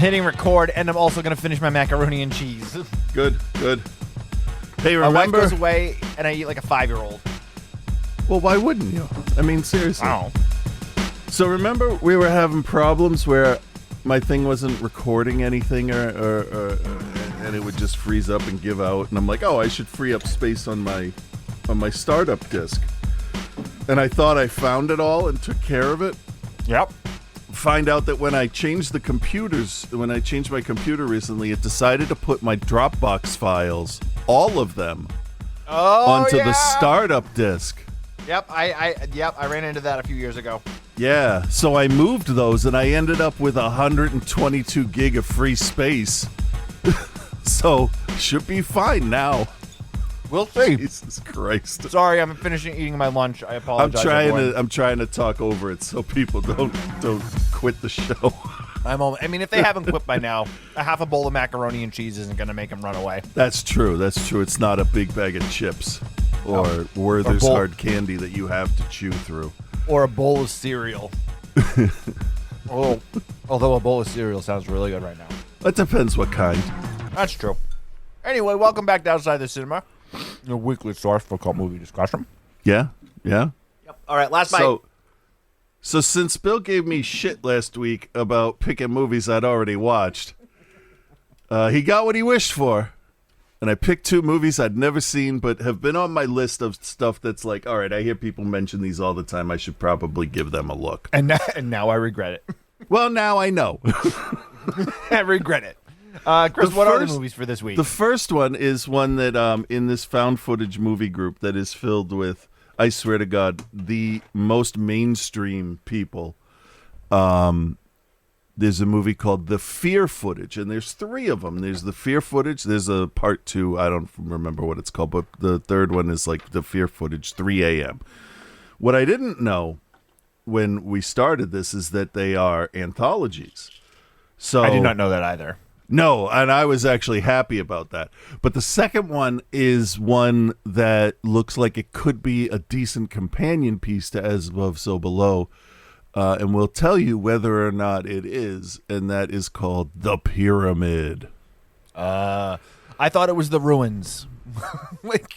hitting record, and I'm also going to finish my macaroni and cheese. Good. Hey, My wife remember? goes away, and I eat like a 5-year-old. Well, why wouldn't you? I mean, seriously. Wow. So remember we were having problems where my thing wasn't recording anything or and it would just freeze up and give out, and I'm like, oh, I should free up space on my startup disk. And I thought I found it all and took care of it. Yep. Find out that when I changed my computer recently, it decided to put my Dropbox files, all of them, onto the startup disk. Yep, I ran into that a few years ago. Yeah, so I moved those, and I ended up with 122 gig of free space. So, should be fine now. We'll see. Jesus Christ. Sorry, I'm finishing eating my lunch. I apologize. I'm trying to talk over it so people don't quit the show. If they haven't quit by now, a half a bowl of macaroni and cheese isn't going to make them run away. That's true. It's not a big bag of chips or Werther's hard candy that you have to chew through. Or a bowl of cereal. Although a bowl of cereal sounds really good right now. That depends what kind. That's true. Anyway, welcome back to Outside the Cinema, your weekly source for cult movie discussion. Yeah. Yep. All right, last bite. So since Bill gave me shit last week about picking movies I'd already watched, he got what he wished for. And I picked 2 movies I'd never seen, but have been on my list of stuff that's like, all right, I hear people mention these all the time. I should probably give them a look. And now I regret it. Well, now I know. I regret it. Chris, what are the movies for this week? The first one is one that in this found footage movie group that is filled with, I swear to God, the most mainstream people. There's a movie called The Fear Footage, and there's 3 of them. There's The Fear Footage. There's a part 2. I don't remember what it's called, but the third one is like The Fear Footage 3 a.m. What I didn't know when we started this is that they are anthologies. So I did not know that either. No, and I was actually happy about that. But the second one is one that looks like it could be a decent companion piece to As Above, So Below. And we'll tell you whether or not it is, and that is called The Pyramid. I thought it was The Ruins.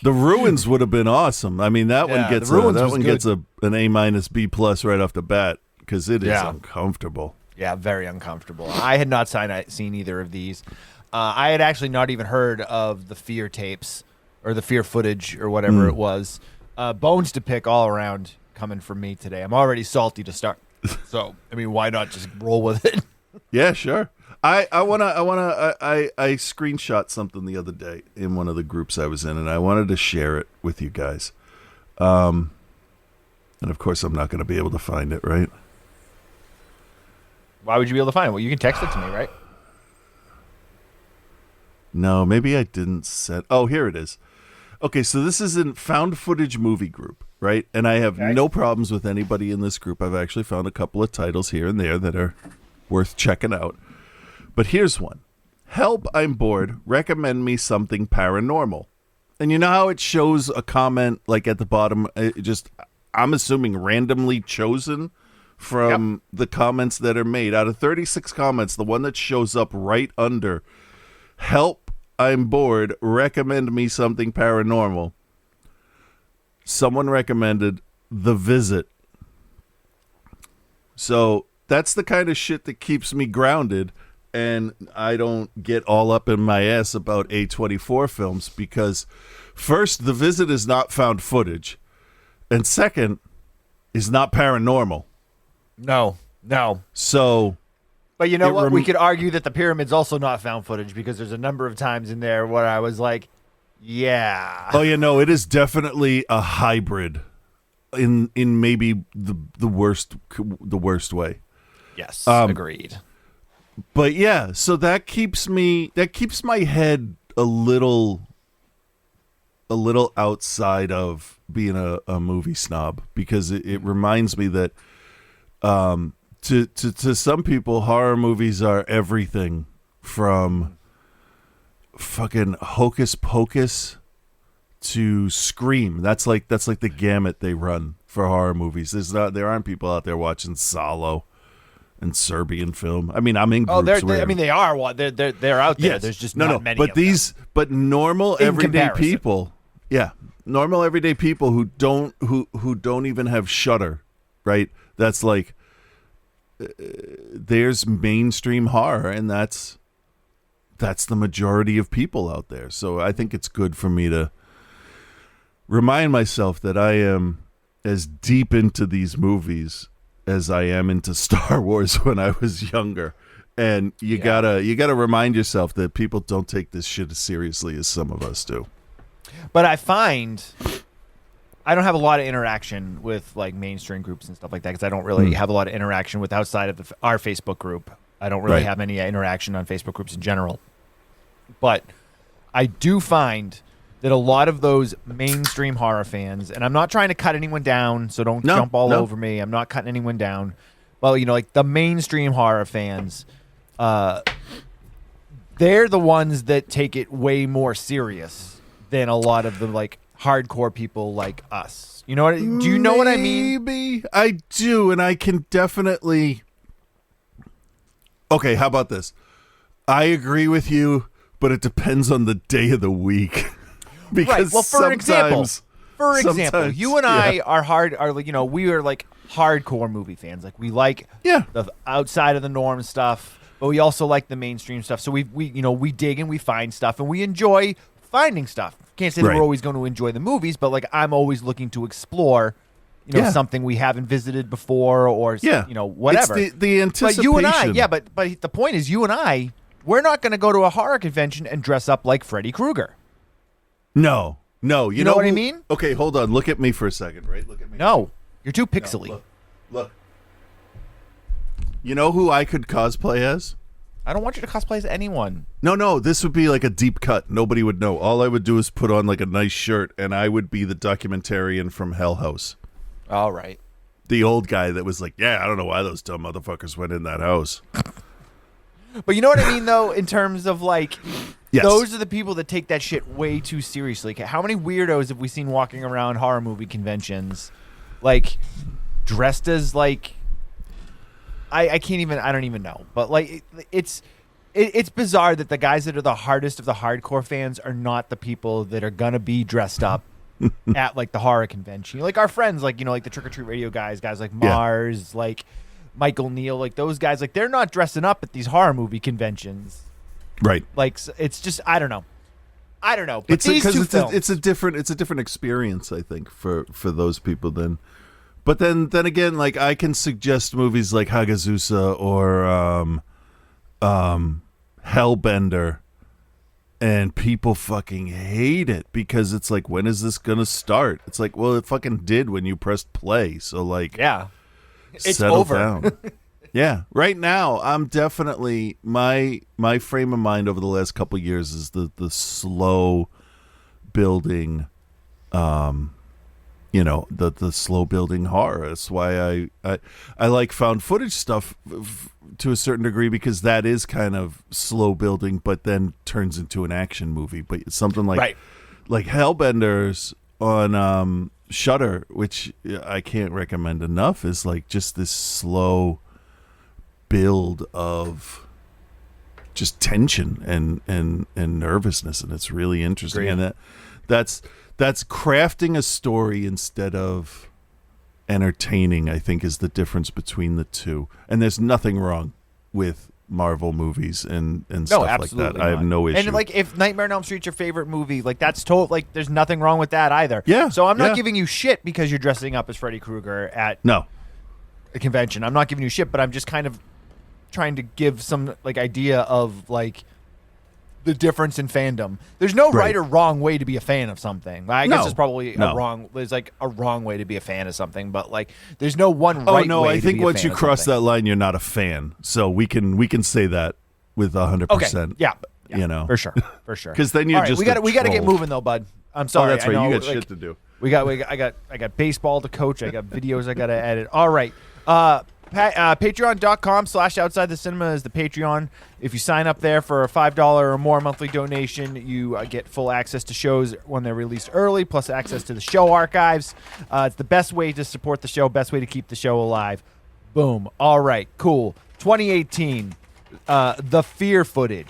The Ruins would have been awesome. I mean, that one gets an A- B+ right off the bat because it is uncomfortable. Yeah, very uncomfortable. I had not seen either of these. I had actually not even heard of the Fear tapes or the Fear Footage or whatever it was. Bones to pick all around coming from me today. I'm already salty to start. So, I mean, why not just roll with it? Yeah, sure. I screenshot something the other day in one of the groups I was in, and I wanted to share it with you guys. And of course, I'm not going to be able to find it, right? Why would you be able to find it? Well, you can text it to me, right? No, maybe I didn't set. Oh, here it is. Okay, so this is in found footage movie group, right? And I have no problems with anybody in this group. I've actually found a couple of titles here and there that are worth checking out. But here's one. Help, I'm bored. Recommend me something paranormal. And you know how it shows a comment like at the bottom, I'm assuming randomly chosen from the comments that are made. Out of 36 comments, the one that shows up right under, help, I'm bored, recommend me something paranormal. Someone recommended The Visit. So that's the kind of shit that keeps me grounded, and I don't get all up in my ass about A24 films because, first, The Visit is not found footage, and second, is not paranormal. No. So, but you know what? We could argue that The Pyramid's also not found footage because there's a number of times in there where I was like, yeah. Oh, it is definitely a hybrid in maybe the worst way. Yes, agreed. But yeah, so that keeps my head a little outside of being a movie snob because it reminds me that to some people horror movies are everything from fucking Hocus Pocus to Scream. That's like the gamut they run for horror movies. There aren't people out there watching Solo and Serbian film. I mean, I'm in Oh, groups. they are. They're out there. Yes. There's just no, not many. But of them. but normal In everyday comparison. people, normal everyday people who don't even have Shudder, right? That's like there's mainstream horror, and that's the majority of people out there. So I think it's good for me to remind myself that I am as deep into these movies as I am into Star Wars when I was younger. And you gotta remind yourself that people don't take this shit as seriously as some of us do. But I find I don't have a lot of interaction with like mainstream groups and stuff like that because I don't really have a lot of interaction with outside of our Facebook group. I don't really have any interaction on Facebook groups in general. But I do find that a lot of those mainstream horror fans, and I'm not trying to cut anyone down, so don't jump all over me. I'm not cutting anyone down. Well, like the mainstream horror fans, they're the ones that take it way more serious than a lot of the like hardcore people like us. You know what? Do you know what I mean? Maybe I do, and I can definitely. Okay, how about this? I agree with you, but it depends on the day of the week. Because Well, for example, you and I are we are like hardcore movie fans. Like we like the outside of the norm stuff, but we also like the mainstream stuff. So we dig and we find stuff and we enjoy finding stuff. Can't say that we're always going to enjoy the movies, but like I'm always looking to explore, something we haven't visited before or whatever. It's the anticipation. But you and I, but the point is you and I, we're not going to go to a horror convention and dress up like Freddy Krueger. No. You know what I mean? Okay, hold on. Look at me for a second, right? Look at me. No, you're too pixely. No, look. You know who I could cosplay as? I don't want you to cosplay as anyone. No. This would be like a deep cut. Nobody would know. All I would do is put on like a nice shirt, and I would be the documentarian from Hell House. All right. The old guy that was like, I don't know why those dumb motherfuckers went in that house. But you know what I mean, though, in terms of like, yes. Those are the people that take that shit way too seriously. How many weirdos have we seen walking around horror movie conventions, like dressed as like, I don't even know. But like, it's bizarre that the guys that are the hardest of the hardcore fans are not the people that are gonna be dressed up at like the horror convention. Like our friends, like like the Trick or Treat Radio guys like Mars, like Michael Neal, like those guys, like they're not dressing up at these horror movie conventions, right? Like it's just I don't know. But it's these two films, it's a different experience, I think, for those people. But then again, like I can suggest movies like Hagazusa or Hellbender, and people fucking hate it because it's like, when is this gonna start? It's like, well, it fucking did when you pressed play. So like, it's settle over. down. Yeah, right now I'm definitely my frame of mind over the last couple of years is the slow building, the slow building horror. That's why I like found footage stuff to a certain degree, because that is kind of slow building, but then turns into an action movie. But something like Hellbenders on Shudder, which I can't recommend enough, is like just this slow build of just tension and nervousness, and it's really interesting. Great. And that's crafting a story instead of entertaining, I think, is the difference between the two. And there's nothing wrong with Marvel movies and stuff like that. I have no issue. And like, if Nightmare on Elm Street's your favorite movie, like that's like there's nothing wrong with that either. Yeah. So I'm not giving you shit because you're dressing up as Freddy Krueger at a convention. I'm not giving you shit, but I'm just kind of trying to give some like idea of like the difference in fandom. There's no right or wrong way to be a fan of something. I guess there's probably there's like a wrong way to be a fan of something, but like there's no one right way I think to be once a fan you of cross something. that line, you're not a fan. So we can say that with 100%. Okay. Yeah. For sure. Because then you're just we got to get moving though, bud. I'm sorry. That's right. I know, you got shit to do. I got baseball to coach. I got videos I got to edit. All right. Patreon.com/outsidethecinema is the Patreon. If you sign up there for a $5 or more monthly donation, you get full access to shows when they're released early, plus access to the show archives. It's the best way to support the show, best way to keep the show alive. Boom. All right, cool. 2018, the Fear footage.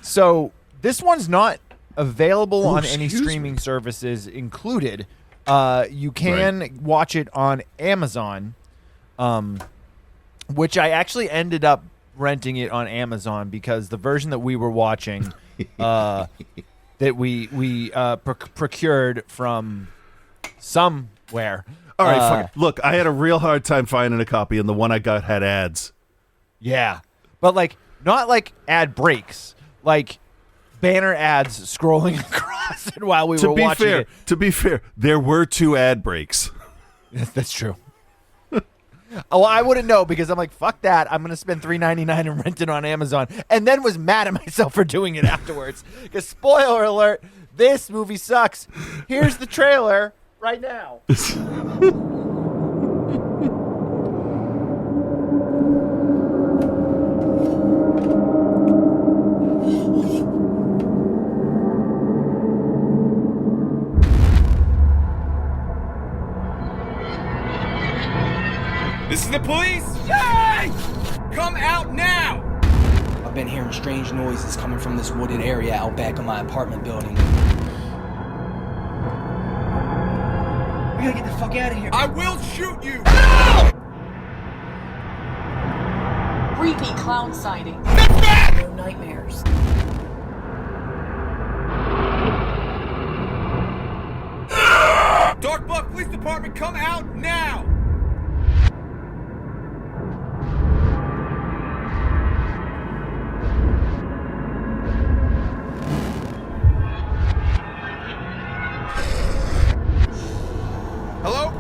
So this one's not available on any streaming services included. You can watch it on Amazon, which I actually ended up renting it on Amazon because the version that we were watching that we procured from somewhere. All right, fuck it. Look, I had a real hard time finding a copy, and the one I got had ads. Yeah, but like not like ad breaks, like banner ads scrolling across it while we were watching it. To be fair, there were 2 ad breaks. That's true. Oh, I wouldn't know because I'm like, fuck that. I'm going to spend $3.99 and rent it on Amazon. And then was mad at myself for doing it afterwards. Because spoiler alert, this movie sucks. Here's the trailer right now. This is the police! Yay! Come out now! I've been hearing strange noises coming from this wooded area out back of my apartment building. We gotta get the fuck out of here. I will shoot you! Creepy clown sighting. No nightmares. Dark Bluff Police Department, come out now! Hello?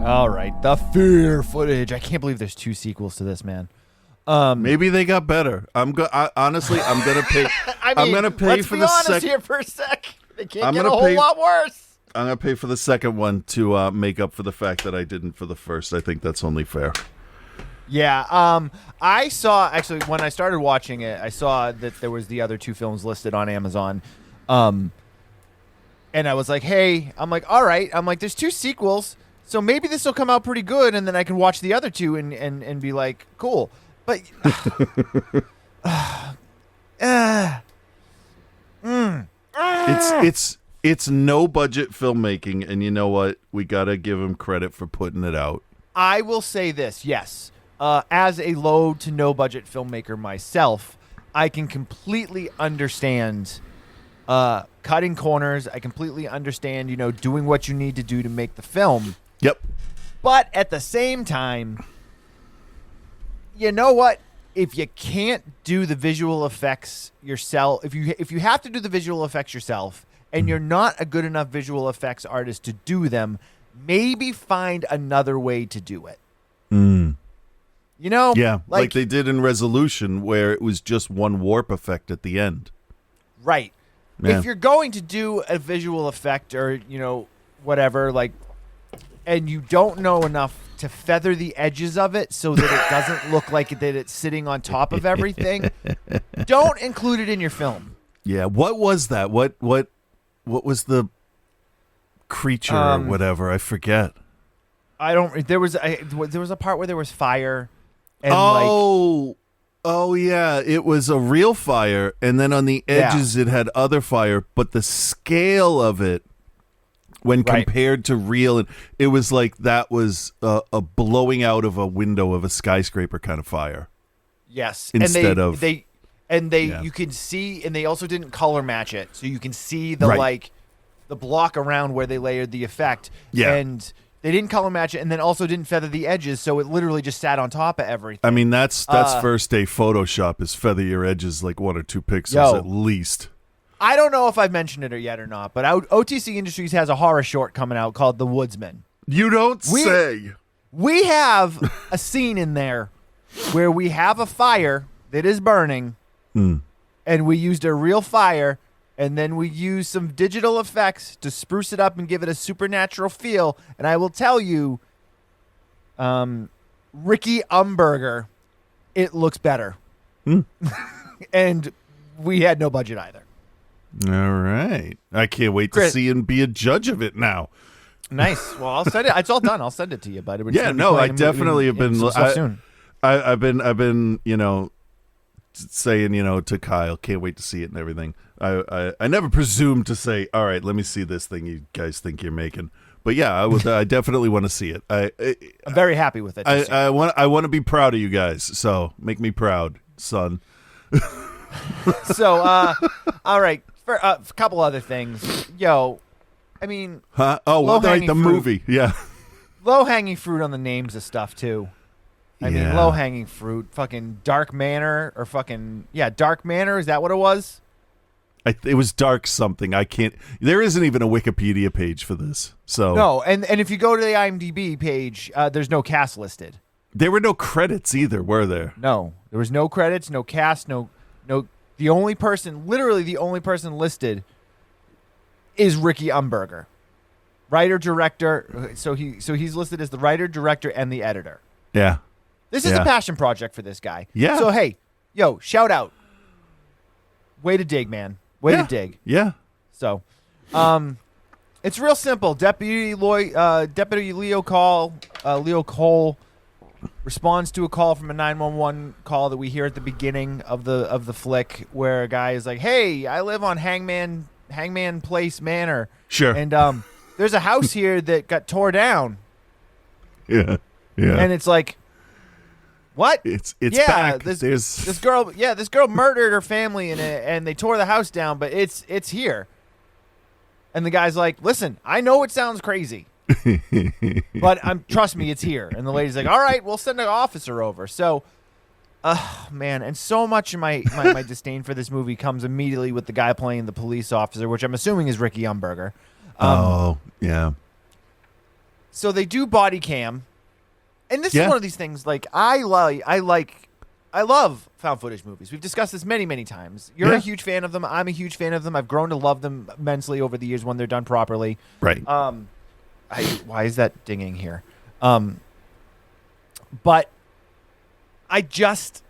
All right, the Fear footage. I can't believe there's 2 sequels to this, man. Maybe they got better. Honestly, I'm gonna pay. I'm gonna pay let's for be the honest second. here for a sec. They can't I'm get a gonna whole pay- lot worse. I'm gonna pay for the second one to make up for the fact that I didn't for the first. I think that's only fair. Yeah. I saw actually when I started watching it, I saw that there was the other 2 films listed on Amazon. And I was like, hey, I'm like, all right. I'm like, there's 2 sequels, so maybe this will come out pretty good, and then I can watch the other 2 and be like, cool. But It's no budget filmmaking, and you know what? We gotta give him credit for putting it out. I will say this, yes. As a low to no budget filmmaker myself, I can completely understand cutting corners. I completely understand, doing what you need to do to make the film. Yep. But at the same time, you know what? If you can't do the visual effects yourself, if you have to do the visual effects yourself and you're not a good enough visual effects artist to do them, maybe find another way to do it. Yeah, like they did in Resolution, where it was just one warp effect at the end. Right. Yeah. If you're going to do a visual effect or, whatever, and you don't know enough to feather the edges of it so that it doesn't look like that it's sitting on top of everything, don't include it in your film. Yeah, what was that? What was the creature or whatever? I forget. There was a part where there was fire. And oh yeah, it was a real fire, and then on the edges it had other fire, but the scale of it, when compared to real, it was like that was a blowing out of a window of a skyscraper kind of fire. Yes, Instead you can see, and they also didn't color match it, so you can see the the block around where they layered the effect. Yeah. And they didn't color match it, and then also didn't feather the edges, so it literally just sat on top of everything. I mean, that's first day Photoshop is feather your edges like 1 or 2 pixels at least. I don't know if I've mentioned it yet or not, but OTC Industries has a horror short coming out called The Woodsman. You don't say. We have a scene in there where we have a fire that is burning, and we used a real fire, and then we used some digital effects to spruce it up and give it a supernatural feel. And I will tell you, Ricky Umberger, it looks better. And we had no budget either. All right. I can't wait to Chris. see and be a judge of it now. Nice. Well, I'll send it. It's all done. I'll send it to you, buddy. We're just Yeah, gonna be no, I playing definitely have been. some stuff soon. I've been, saying, to Kyle, can't wait to see it and everything. I never presumed to say, all right, let me see this thing you guys think you're making. But yeah, I definitely want to see it. I'm very happy with it. I want to be proud of you guys. So make me proud, son. So, all right. For a couple other things, I mean, Huh? Oh, well, Low-hanging the fruit. movie. Yeah. low-hanging fruit on the names of stuff too. I mean, Yeah. low-hanging fruit, fucking Dark Manor, or Dark Manor. Is that what it was? It was dark something. I can't. There isn't even a Wikipedia page for this. So No, and if you go to the IMDb page, there's no cast listed. there were no credits either, were there? No, there was no credits, no cast, no. The only person, literally the only person listed, is Ricky Umberger, writer director. So he's listed as the writer, director, and the editor. Yeah. This is Yeah. a passion project for this guy. Yeah. So hey, shout out. Way to dig, man. Way Yeah. to dig. Yeah. So, it's real simple. Deputy Leo Cole responds to a call from a 911 call that we hear at the beginning of the flick, where a guy is like, "Hey, I live on Hangman Place Manor, Sure. and there's a house here that got tore down." Yeah. Yeah. And it's like, what? It's yeah, back. This girl murdered her family and they tore the house down, but it's here. And the guy's like, "Listen, I know it sounds crazy, but trust me, it's here." And the lady's like, "All right, we'll send an officer over." So, man, and so much of my disdain for this movie comes immediately with the guy playing the police officer, which I'm assuming is Ricky Umberger. Yeah. So they do body cam, and this Yeah. is one of these things. Like I love found footage movies. We've discussed this many, many times. You're Yeah. a huge fan of them. I'm a huge fan of them. I've grown to love them immensely over the years when they're done properly. Right. Why is that dinging here? But I just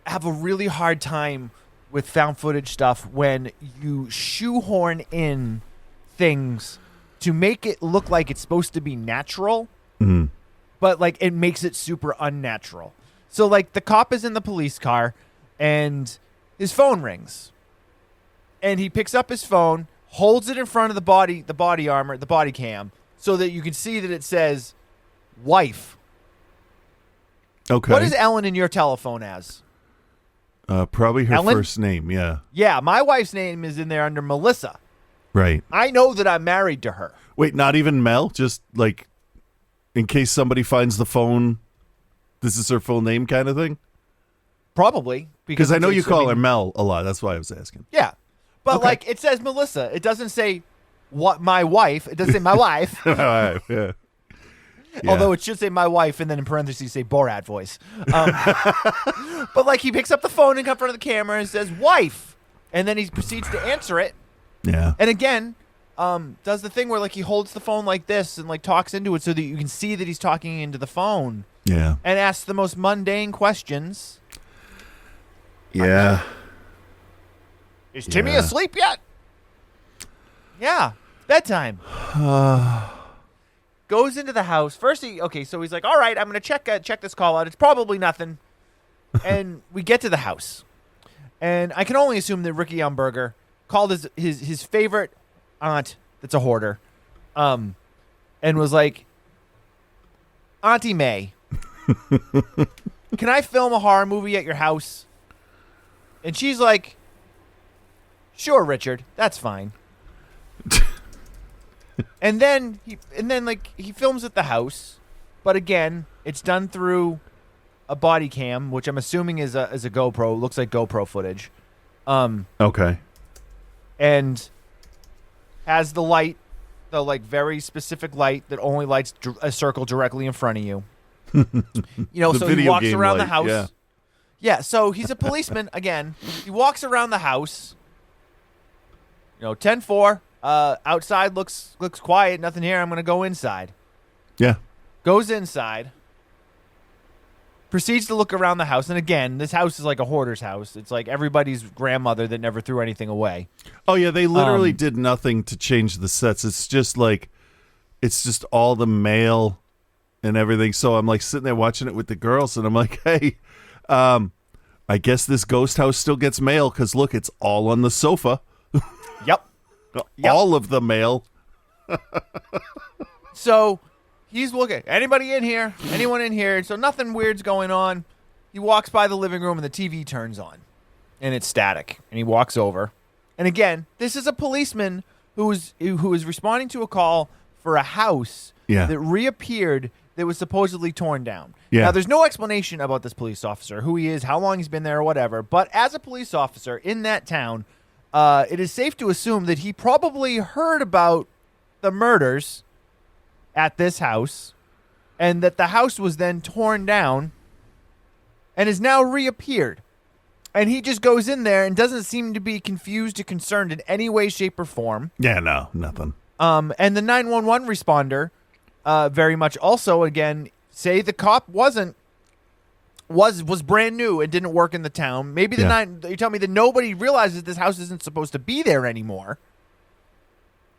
have a really hard time with found footage stuff when you shoehorn in things to make it look like it's supposed to be natural, but like it makes it super unnatural. So like the cop is in the police car and his phone rings. And he picks up his phone, holds it in front of the body armor, the body cam, so that you can see that it says wife. Okay. What is Ellen in your telephone as? Probably her Ellen? first name. Yeah. Yeah, my wife's name is in there under Melissa. Right. I know that I'm married to her. Wait, not even Mel? Just like in case somebody finds the phone, this is her full name kind of thing? Probably. Because I know you call her her. Mel a lot. That's why I was asking. Yeah. But Okay. like it says Melissa. It doesn't say what my wife. It doesn't say my wife. Yeah. Yeah. Although it should say my wife and then in parentheses say Borat voice. But like he picks up the phone and comes in front of the camera and says wife. And then he proceeds to answer it. Yeah. And again, does the thing where like he holds the phone like this and like talks into it so that you can see that he's talking into the phone Yeah. and asks the most mundane questions. Yeah. Is Timmy Yeah. asleep yet? Yeah. Bedtime. Goes into the house. First so he's like, all right, I'm going to check this call out. It's probably nothing. And we get to the house. And I can only assume that Ricky Umberger called his favorite aunt that's a hoarder, and was like, Auntie May, can I film a horror movie at your house? And she's like, sure, Richard, that's fine. and then he films at the house, but again, it's done through a body cam, which I'm assuming is a GoPro. Looks like GoPro footage. Okay. And has the light, the like very specific light that only lights a circle directly in front of you. So he video walks game around the light, house. yeah. Yeah, so he's a policeman again. He walks around the house. 10-4. Outside looks quiet. Nothing here. I'm gonna go inside. Yeah. Goes inside. proceeds to look around the house. And again, this house is like a hoarder's house. It's like everybody's grandmother that never threw anything away. Oh, yeah, they literally did nothing to change the sets. It's just all the mail and everything. So I'm like sitting there watching it with the girls, and I'm like, hey, I guess this ghost house still gets mail because, look, it's all on the sofa. Yep. All of the mail. So he's looking. Anybody in here? Anyone in here? So nothing weird's going on. He walks by the living room and the TV turns on. And it's static. And he walks over. And again, this is a policeman who is responding to a call for a house that reappeared that was supposedly torn down. Yeah. Now, there's no explanation about this police officer, who he is, how long he's been there, or whatever. But as a police officer in that town, it is safe to assume that he probably heard about the murders at this house, and that the house was then torn down and has now reappeared. And he just goes in there and doesn't seem to be confused or concerned in any way, shape, or form. Yeah, no, nothing. And the 911 responder very much also, again, say the cop was brand new and didn't work in the town. Maybe you tell me that nobody realizes this house isn't supposed to be there anymore.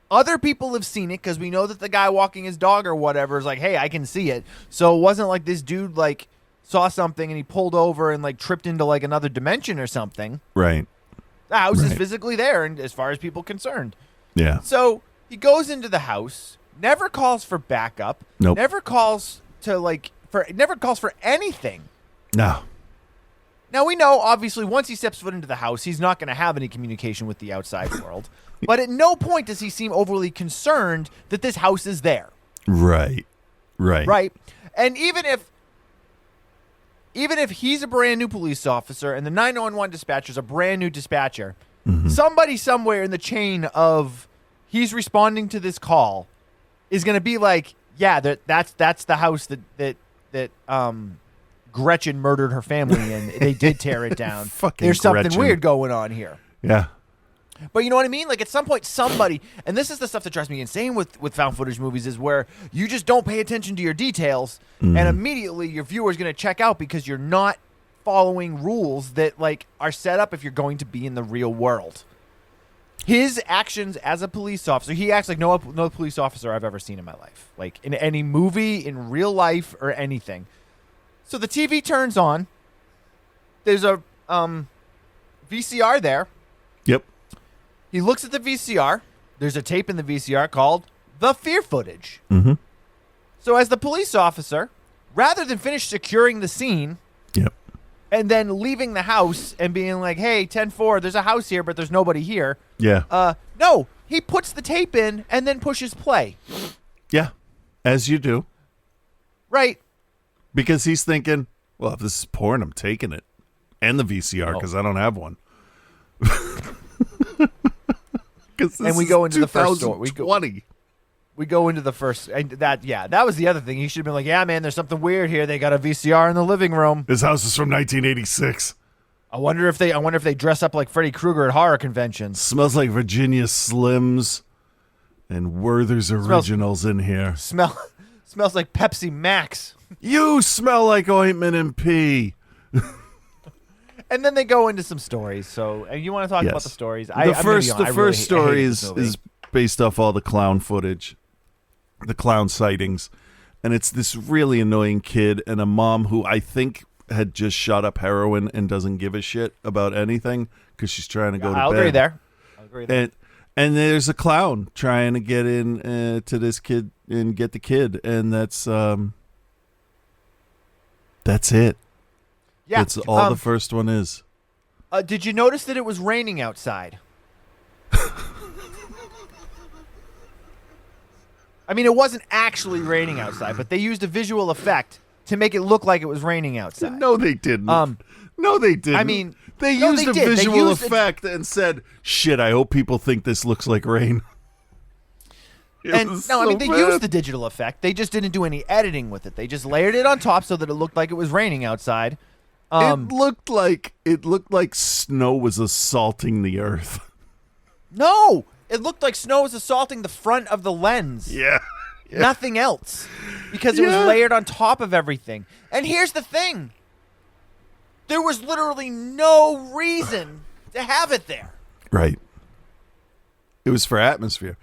Other people have seen it because we know that the guy walking his dog or whatever is like, hey, I can see it. So it wasn't like this dude like saw something and he pulled over and like tripped into like another dimension or something. Right. The house is physically there, and as far as people concerned. Yeah. So he goes into the house, never calls for backup. Nope. Never calls for anything. No. Now, we know, obviously, once he steps foot into the house, he's not going to have any communication with the outside world. But at no point does he seem overly concerned that this house is there. Right. Right? And even if he's a brand new police officer and the 911 dispatcher is a brand new dispatcher, somebody somewhere in the chain of he's responding to this call is going to be like, yeah, that's the house that Gretchen murdered her family in. They did tear it down. Fucking There's something Gretchen. weird going on here. Yeah. But you know what I mean? Like, at some point, somebody, and this is the stuff that drives me insane with found footage movies, is where you just don't pay attention to your details, and immediately your viewer's going to check out because you're not following rules that, like, are set up if you're going to be in the real world. His actions as a police officer, he acts like no police officer I've ever seen in my life. Like, in any movie, in real life, or anything. So the TV turns on. There's a VCR there. Yep. He looks at the VCR. There's a tape in the VCR called The Fear Footage. Mm-hmm. So as the police officer, rather than finish securing the scene Yep. and then leaving the house and being like, hey, 10-4, there's a house here, but there's nobody here. Yeah. No, he puts the tape in and then pushes play. Yeah. As you do. Right. Because he's thinking, well, if this is porn, I'm taking it. And the VCR, because I don't have one. And we go into the first store. We go into the first. That was the other thing. He should have been like, yeah, man, there's something weird here. They got a VCR in the living room. This house is from 1986. I wonder if they dress up like Freddy Krueger at horror conventions. Smells like Virginia Slims and Werther's Originals in here. Smells like Pepsi Max. You smell like ointment and pee. And then they go into some stories. So, and you want to talk about the stories? The first story is based off all the clown footage, the clown sightings, and it's this really annoying kid and a mom who I think had just shot up heroin and doesn't give a shit about anything because she's trying to go to bed. I'll agree there. And there's a clown trying to get in to this kid and get the kid, and that's it. Yeah, That's all the first one is. Did you notice that it was raining outside? I mean, it wasn't actually raining outside, but they used a visual effect to make it look like it was raining outside. No, they didn't. No, they didn't. I mean, they used a visual effect and said, "Shit, I hope people think this looks like rain." They used the digital effect. They just didn't do any editing with it. They just layered it on top so that it looked like it was raining outside. It looked like snow was assaulting the earth. No, it looked like snow was assaulting the front of the lens. Yeah. Nothing else, because it was layered on top of everything. And here's the thing: There was literally no reason to have it there. Right. It was for atmosphere.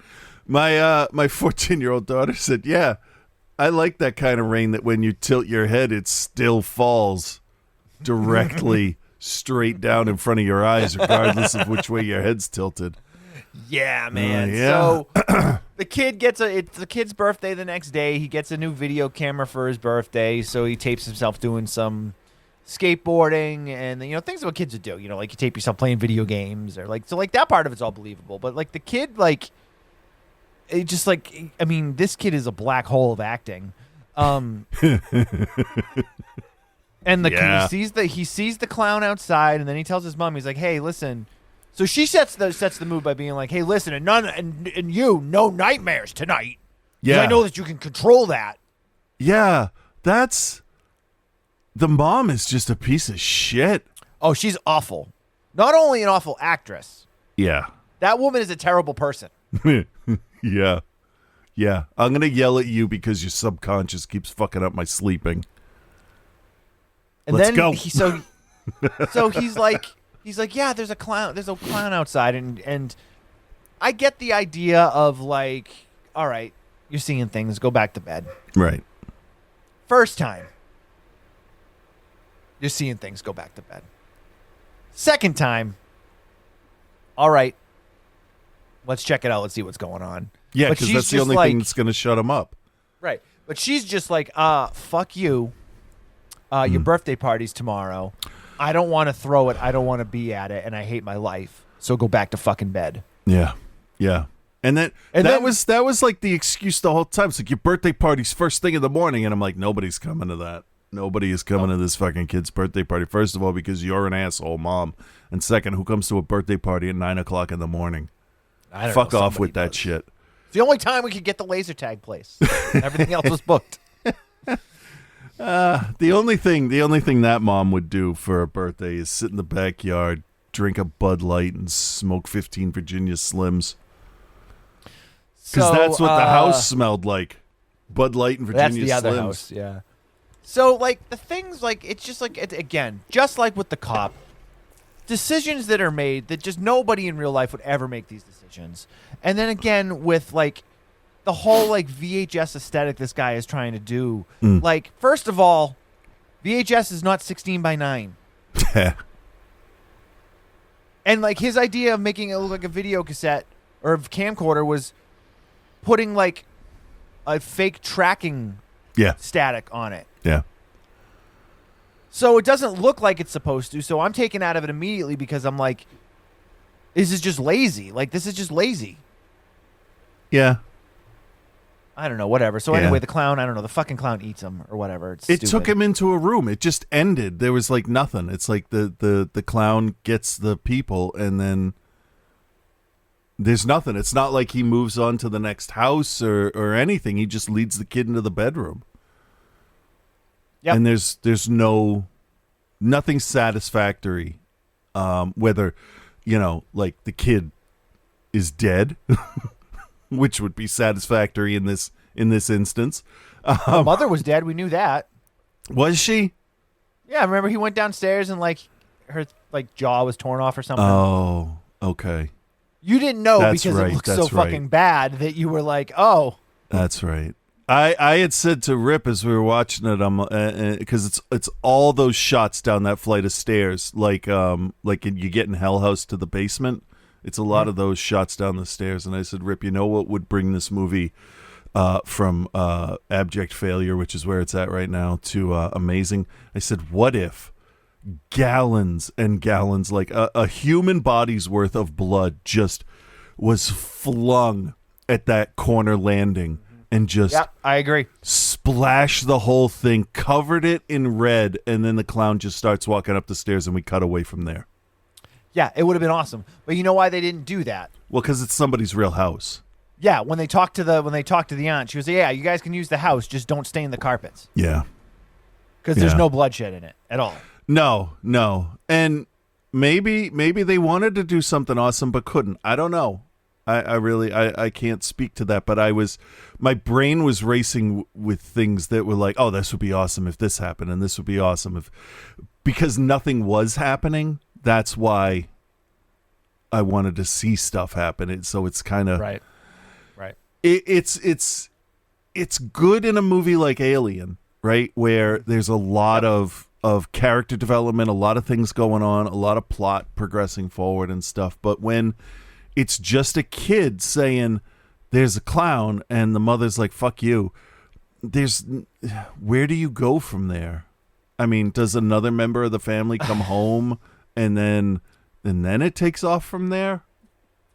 My 14-year-old daughter said, "Yeah, I like that kind of rain that when you tilt your head, it still falls directly straight down in front of your eyes, regardless of which way your head's tilted." Yeah, man. Yeah. So the kid it's the kid's birthday the next day. He gets a new video camera for his birthday, so he tapes himself doing some skateboarding and things what kids would do. Like you tape yourself playing video games or like that part of it's all believable. But like the kid, it just this kid is a black hole of acting. And he sees the clown outside, and then he tells his mom, he's like, "Hey, listen." So she sets the mood by being like, "Hey, listen, and you, no nightmares tonight. 'Cause I know that you can control that." Yeah, the mom is just a piece of shit. Oh, she's awful. Not only an awful actress. Yeah. That woman is a terrible person. Yeah. Yeah. I'm going to yell at you because your subconscious keeps fucking up my sleeping. And Let's then go. So he's like, "Yeah, there's a clown outside." And I get the idea of like, all right, you're seeing things, go back to bed. Right. First time, you're seeing things, go back to bed. Second time, all right, let's check it out. Let's see what's going on. Yeah, But because she's that's the just only like- thing that's going to shut him up. Right. But she's just like, fuck you. Your birthday party's tomorrow. I don't want to throw it. I don't want to be at it. And I hate my life. So go back to fucking bed. Yeah. Yeah. And that then- was like the excuse the whole time. It's like your birthday party's first thing in the morning. And I'm like, nobody's coming to that. Nobody is coming to this fucking kid's birthday party. First of all, because you're an asshole, mom. And second, who comes to a birthday party at 9 o'clock in the morning? I don't Fuck know, off somebody with that does. shit. It's the only time we could get the laser tag place. Everything else was booked. The only thing that mom would do for a birthday is sit in the backyard, drink a Bud Light, and smoke 15 Virginia Slims. Because that's what the house smelled like. Bud Light and Virginia That's the Slims. other house, yeah. So, like, the things, like, it's just like, again, just like with the cop, decisions that are made that just nobody in real life would ever make these decisions. And then again, with, like, the whole, like, VHS aesthetic this guy is trying to do. Like, first of all, VHS is not 16 by 9. And, like, his idea of making it look like a video cassette or a camcorder was putting, like, a fake tracking Yeah. static on it. Yeah. So it doesn't look like it's supposed to. So I'm taken out of it immediately because I'm like, this is just lazy. Like, this is just lazy. Yeah. I don't know, whatever. So Yeah. anyway, the clown, I don't know, the fucking clown eats him or whatever. It's It stupid. took him into a room. It just ended. There was like nothing. It's like the clown gets the people and then there's nothing. It's not like he moves on to the next house or anything. He just leads the kid into the bedroom. Yep. And there's nothing satisfactory. Whether, like the kid is dead, which would be satisfactory in this instance. The mother was dead. We knew that. Was she? Yeah, remember he went downstairs and like her like jaw was torn off or something. Oh, okay. You didn't know That's because right, it looked so that's right. fucking bad that you were like, oh. That's right. I had said to Rip as we were watching it, because it's all those shots down that flight of stairs, like you get in Hell House to the basement. It's a lot of those shots down the stairs, and I said, Rip, you know what would bring this movie from abject failure, which is where it's at right now, to amazing? I said, what if gallons and gallons, like a human body's worth of blood, just was flung at that corner landing? And just I agree. splash the whole thing, covered it in red, and then the clown just starts walking up the stairs, and we cut away from there. Yeah, it would have been awesome. But you know why they didn't do that? Well, because it's somebody's real house. Yeah, when they talked to the aunt, she was like, "Yeah, you guys can use the house, just don't stain the carpets Yeah. because there's Yeah. no bloodshed in it at all." No. And maybe they wanted to do something awesome but couldn't. I don't know. I really I can't speak to that, but my brain was racing with things that were like, oh, this would be awesome if this happened, and this would be awesome if, because nothing was happening. That's why I wanted to see stuff happen. So it's kind of Right. It's good in a movie like Alien, right, where there's a lot of character development, a lot of things going on, a lot of plot progressing forward and stuff. But when it's just a kid saying there's a clown and the mother's like, fuck you, where do you go from there? I mean, does another member of the family come home and then it takes off from there?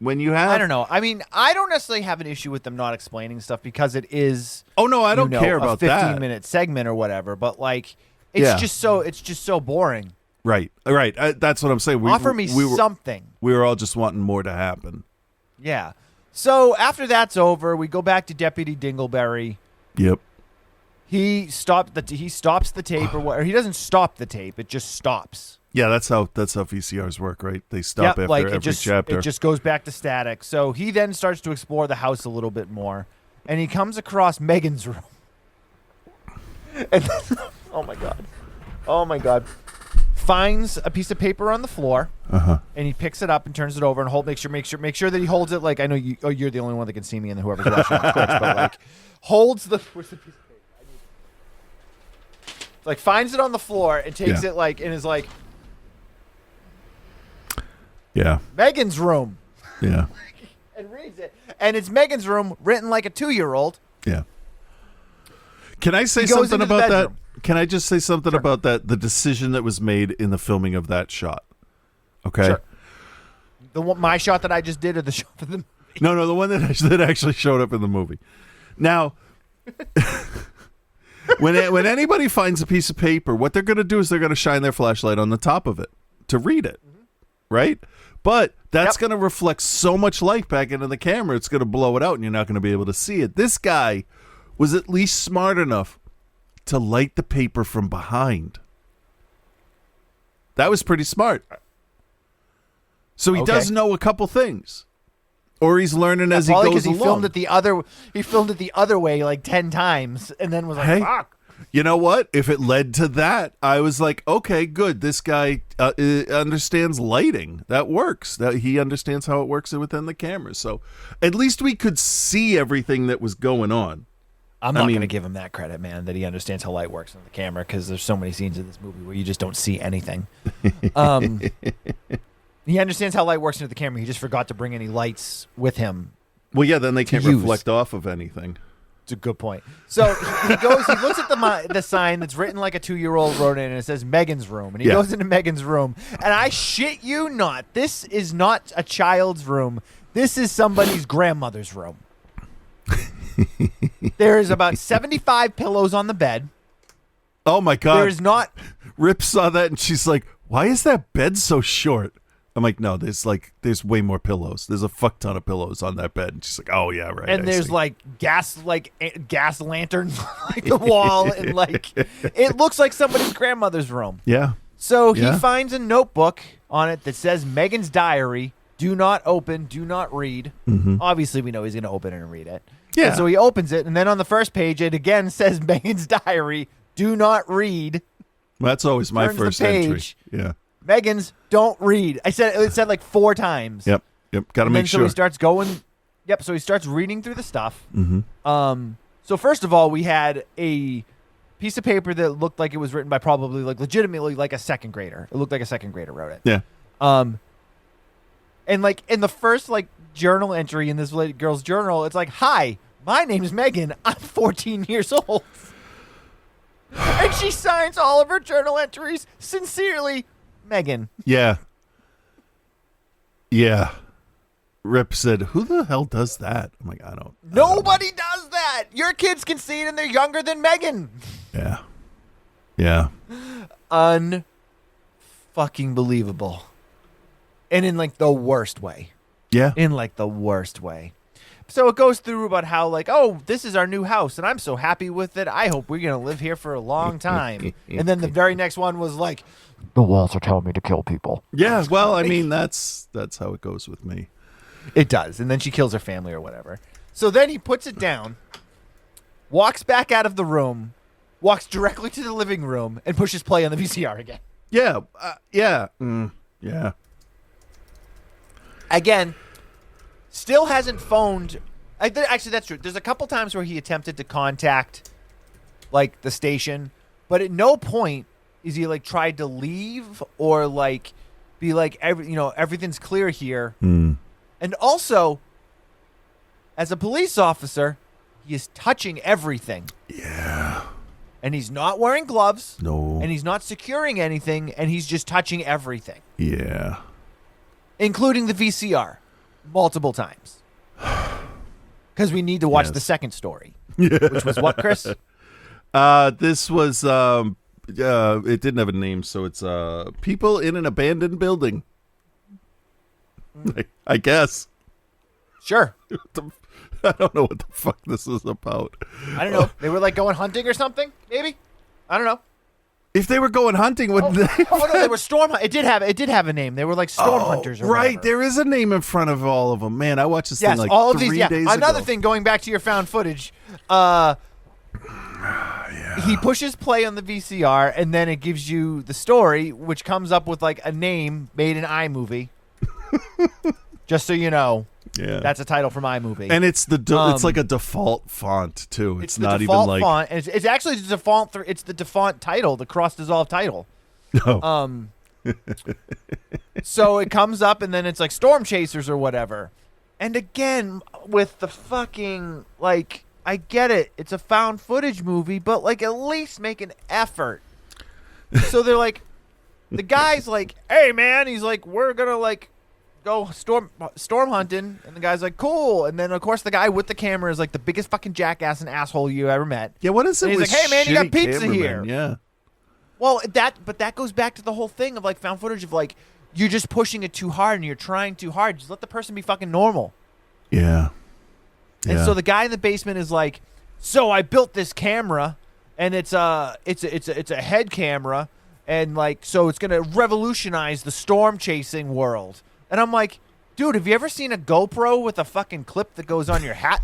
When you have, I don't know. I mean, I don't necessarily have an issue with them not explaining stuff because it is. Oh no, I don't care about a that. 15-minute segment or whatever. But like, it's just so boring. Right. That's what I'm saying. Offer me something. We were all just wanting more to happen. Yeah. So after that's over, we go back to Deputy Dingleberry. Yep. He stops the tape, or he doesn't stop the tape. It just stops. Yeah, that's how VCRs work, right? They stop after like every chapter. It just goes back to static. So he then starts to explore the house a little bit more, and he comes across Megan's room. And oh my god, finds a piece of paper on the floor, and he picks it up and turns it over and make sure that he holds it like, I know you. Oh, you're the only one that can see me and whoever's watching on Twitch, but like holds the. Where's the piece of paper? Like finds it on the floor and takes it like and is like. Yeah. Megan's room. Yeah. And reads it. And it's Megan's room written like a 2-year-old. Yeah. Can I say something about that? Can I just say something about that? The decision that was made in the filming of that shot. Okay. Sure. My shot that I just did, or the shot of the movie? No, the one that actually showed up in the movie. Now, when anybody finds a piece of paper, what they're going to do is they're going to shine their flashlight on the top of it to read it, right? But that's going to reflect so much light back into the camera, it's going to blow it out, and you're not going to be able to see it. This guy was at least smart enough to light the paper from behind. That was pretty smart. So he does know a couple things, or he's learning as he goes along. He filmed it the other way like 10 times, and then was like, Hey. "Fuck." You know what? If it led to that, I was like, okay, good. This guy understands lighting. That works. That he understands how it works within the camera. So at least we could see everything that was going on. I'm not going to give him that credit, man, that he understands how light works on the camera, because there's so many scenes in this movie where you just don't see anything. He understands how light works into the camera. He just forgot to bring any lights with him. Well, yeah, then they can't reflect off of anything. It's a good point. So he looks at the sign that's written like a 2-year-old wrote it, and it says Megan's room. And he goes into Megan's room. And I shit you not, this is not a child's room. This is somebody's grandmother's room. There is about 75 pillows on the bed. Oh, my God. There's not. Rip saw that, and she's like, why is that bed so short? I'm like, no, there's way more pillows. There's a fuck ton of pillows on that bed. And she's like, oh yeah, right. And there's gas lanterns on the wall, and it looks like somebody's grandmother's room. Yeah. So he finds a notebook on it that says Megan's diary. Do not open. Do not read. Mm-hmm. Obviously, we know he's going to open it and read it. Yeah. And so he opens it, and then on the first page, it again says Megan's diary. Do not read. Well, that's always my first entry. Yeah. Megan's, don't read. It said like 4 times. Yep. Got to make sure. So he starts going. Yep. So he starts reading through the stuff. Mm-hmm. So first of all, we had a piece of paper that looked like it was written by probably legitimately like a second grader. It looked like a second grader wrote it. Yeah. And like in the first journal entry in this girl's journal, it's like, "Hi, my name's Megan. I'm 14 years old." And she signs all of her journal entries, sincerely, Megan. Yeah. Yeah. Rip said, who the hell does that? I'm like, I don't. Nobody does that. Your kids can see it and they're younger than Megan. Yeah. Yeah. Unfucking believable. And in the worst way. Yeah. In the worst way. So it goes through about how oh, this is our new house and I'm so happy with it. I hope we're going to live here for a long time. And then the very next one was the walls are telling me to kill people. Yeah, well, I mean, that's how it goes with me. It does. And then she kills her family or whatever. So then he puts it down, walks back out of the room, walks directly to the living room, and pushes play on the VCR again. Yeah. Yeah. Again, still hasn't phoned. Actually, that's true. There's a couple times where he attempted to contact, like, the station, but at no point is he, like, tried to leave or, like, be like, everything's clear here. And also, as a police officer, he is touching everything. Yeah. And he's not wearing gloves. No. And he's not securing anything, and he's just touching everything. Yeah. Including the VCR. Multiple times. Because we need to watch the second story. Which was what, Chris? This was, it didn't have a name, so it's people in an abandoned building. I guess. Sure. I don't know what the fuck this is about. I don't know. They were like going hunting or something, maybe? I don't know. If they were going hunting, would they? Oh no, they were storm. It did have a name. They were like storm hunters, or right? whatever. There is a name in front of all of them. Man, I watched this thing like all of 3 these. Yeah. days Another ago. thing, going back to your found footage, he pushes play on the VCR, and then it gives you the story, which comes up with like a name made in iMovie. Just so you know. Yeah, that's a title from iMovie, and it's it's like a default font too. It's not even like font, and it's actually the default. It's the default title, the cross dissolve title. No. So it comes up, and then it's like Storm Chasers or whatever. And again, with the fucking like, I get it. It's a found footage movie, but like at least make an effort. So they're like, the guy's like, "Hey man," he's like, "We're gonna like go storm hunting," and the guy's like, "Cool." And then of course the guy with the camera is like the biggest fucking jackass and asshole you ever met. Yeah, what is it? And he's like, "Hey man, you got shitty pizza cameramen? here." Yeah. Well, that goes back to the whole thing of like found footage of like you're just pushing it too hard and you're trying too hard. Just let the person be fucking normal. Yeah. And so the guy in the basement is like, "So I built this camera, and it's a head camera, and like so it's gonna revolutionize the storm chasing world." And I'm like, dude, have you ever seen a GoPro with a fucking clip that goes on your hat?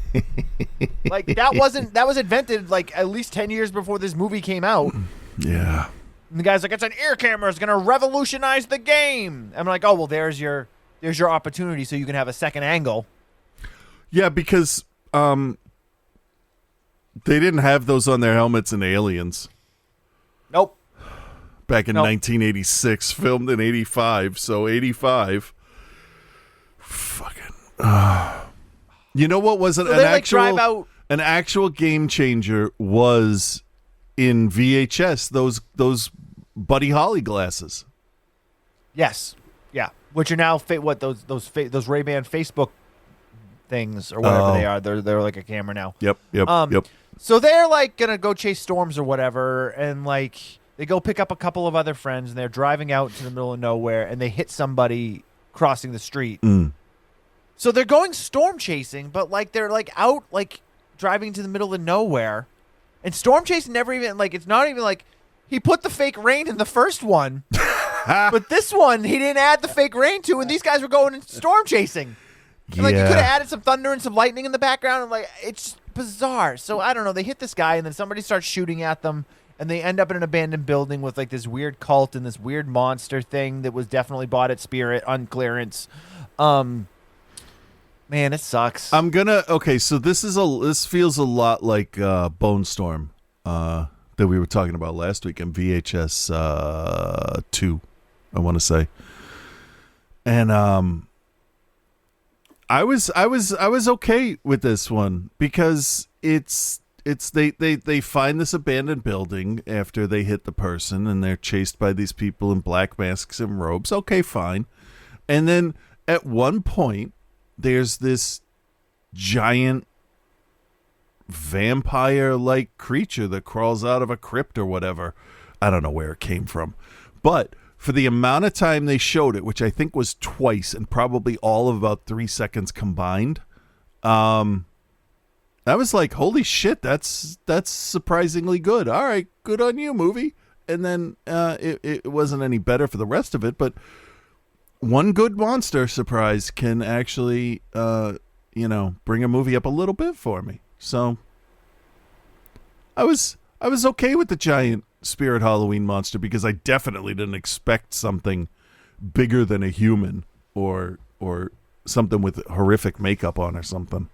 Like that was invented like at least 10 years before this movie came out. Yeah. And the guy's like, "It's an ear camera. It's gonna revolutionize the game." I'm like, "Oh well, there's your opportunity, so you can have a second angle." Yeah, because they didn't have those on their helmets in Aliens. Nope. Back in 1986, filmed in 85. So 85. Fucking. You know what was an actual game changer was in VHS, those Buddy Holly glasses. Yes. Yeah. Which are now those Ray-Ban Facebook things or whatever they are. They're like a camera now. Yep. So they're like gonna go chase storms or whatever, and like they go pick up a couple of other friends, and they're driving out to the middle of nowhere, and they hit somebody crossing the street. So they're going storm chasing, but like they're like out like driving to the middle of nowhere, and storm chasing never even like it's not even like he put the fake rain in the first one, but this one he didn't add the fake rain to, and these guys were going in storm chasing. And, like, you could have added some thunder and some lightning in the background. And, like, it's bizarre. So, I don't know. They hit this guy, and then somebody starts shooting at them. And they end up in an abandoned building with, like, this weird cult and this weird monster thing that was definitely bought at Spirit on clearance. Man, it sucks. Okay, so this feels a lot like Bone Storm that we were talking about last week in VHS 2, I want to say. And, I was okay with this one because they find this abandoned building after they hit the person, and they're chased by these people in black masks and robes. Okay, fine. And then at one point there's this giant vampire-like creature that crawls out of a crypt or whatever. I don't know where it came from. But for the amount of time they showed it, which I think was twice and probably all of about 3 seconds combined, I was like, holy shit, that's surprisingly good. All right, good on you, movie. And then it wasn't any better for the rest of it, but one good monster surprise can actually, bring a movie up a little bit for me. So I was okay with the giant spirit Halloween monster because I definitely didn't expect something bigger than a human or something with horrific makeup on or something.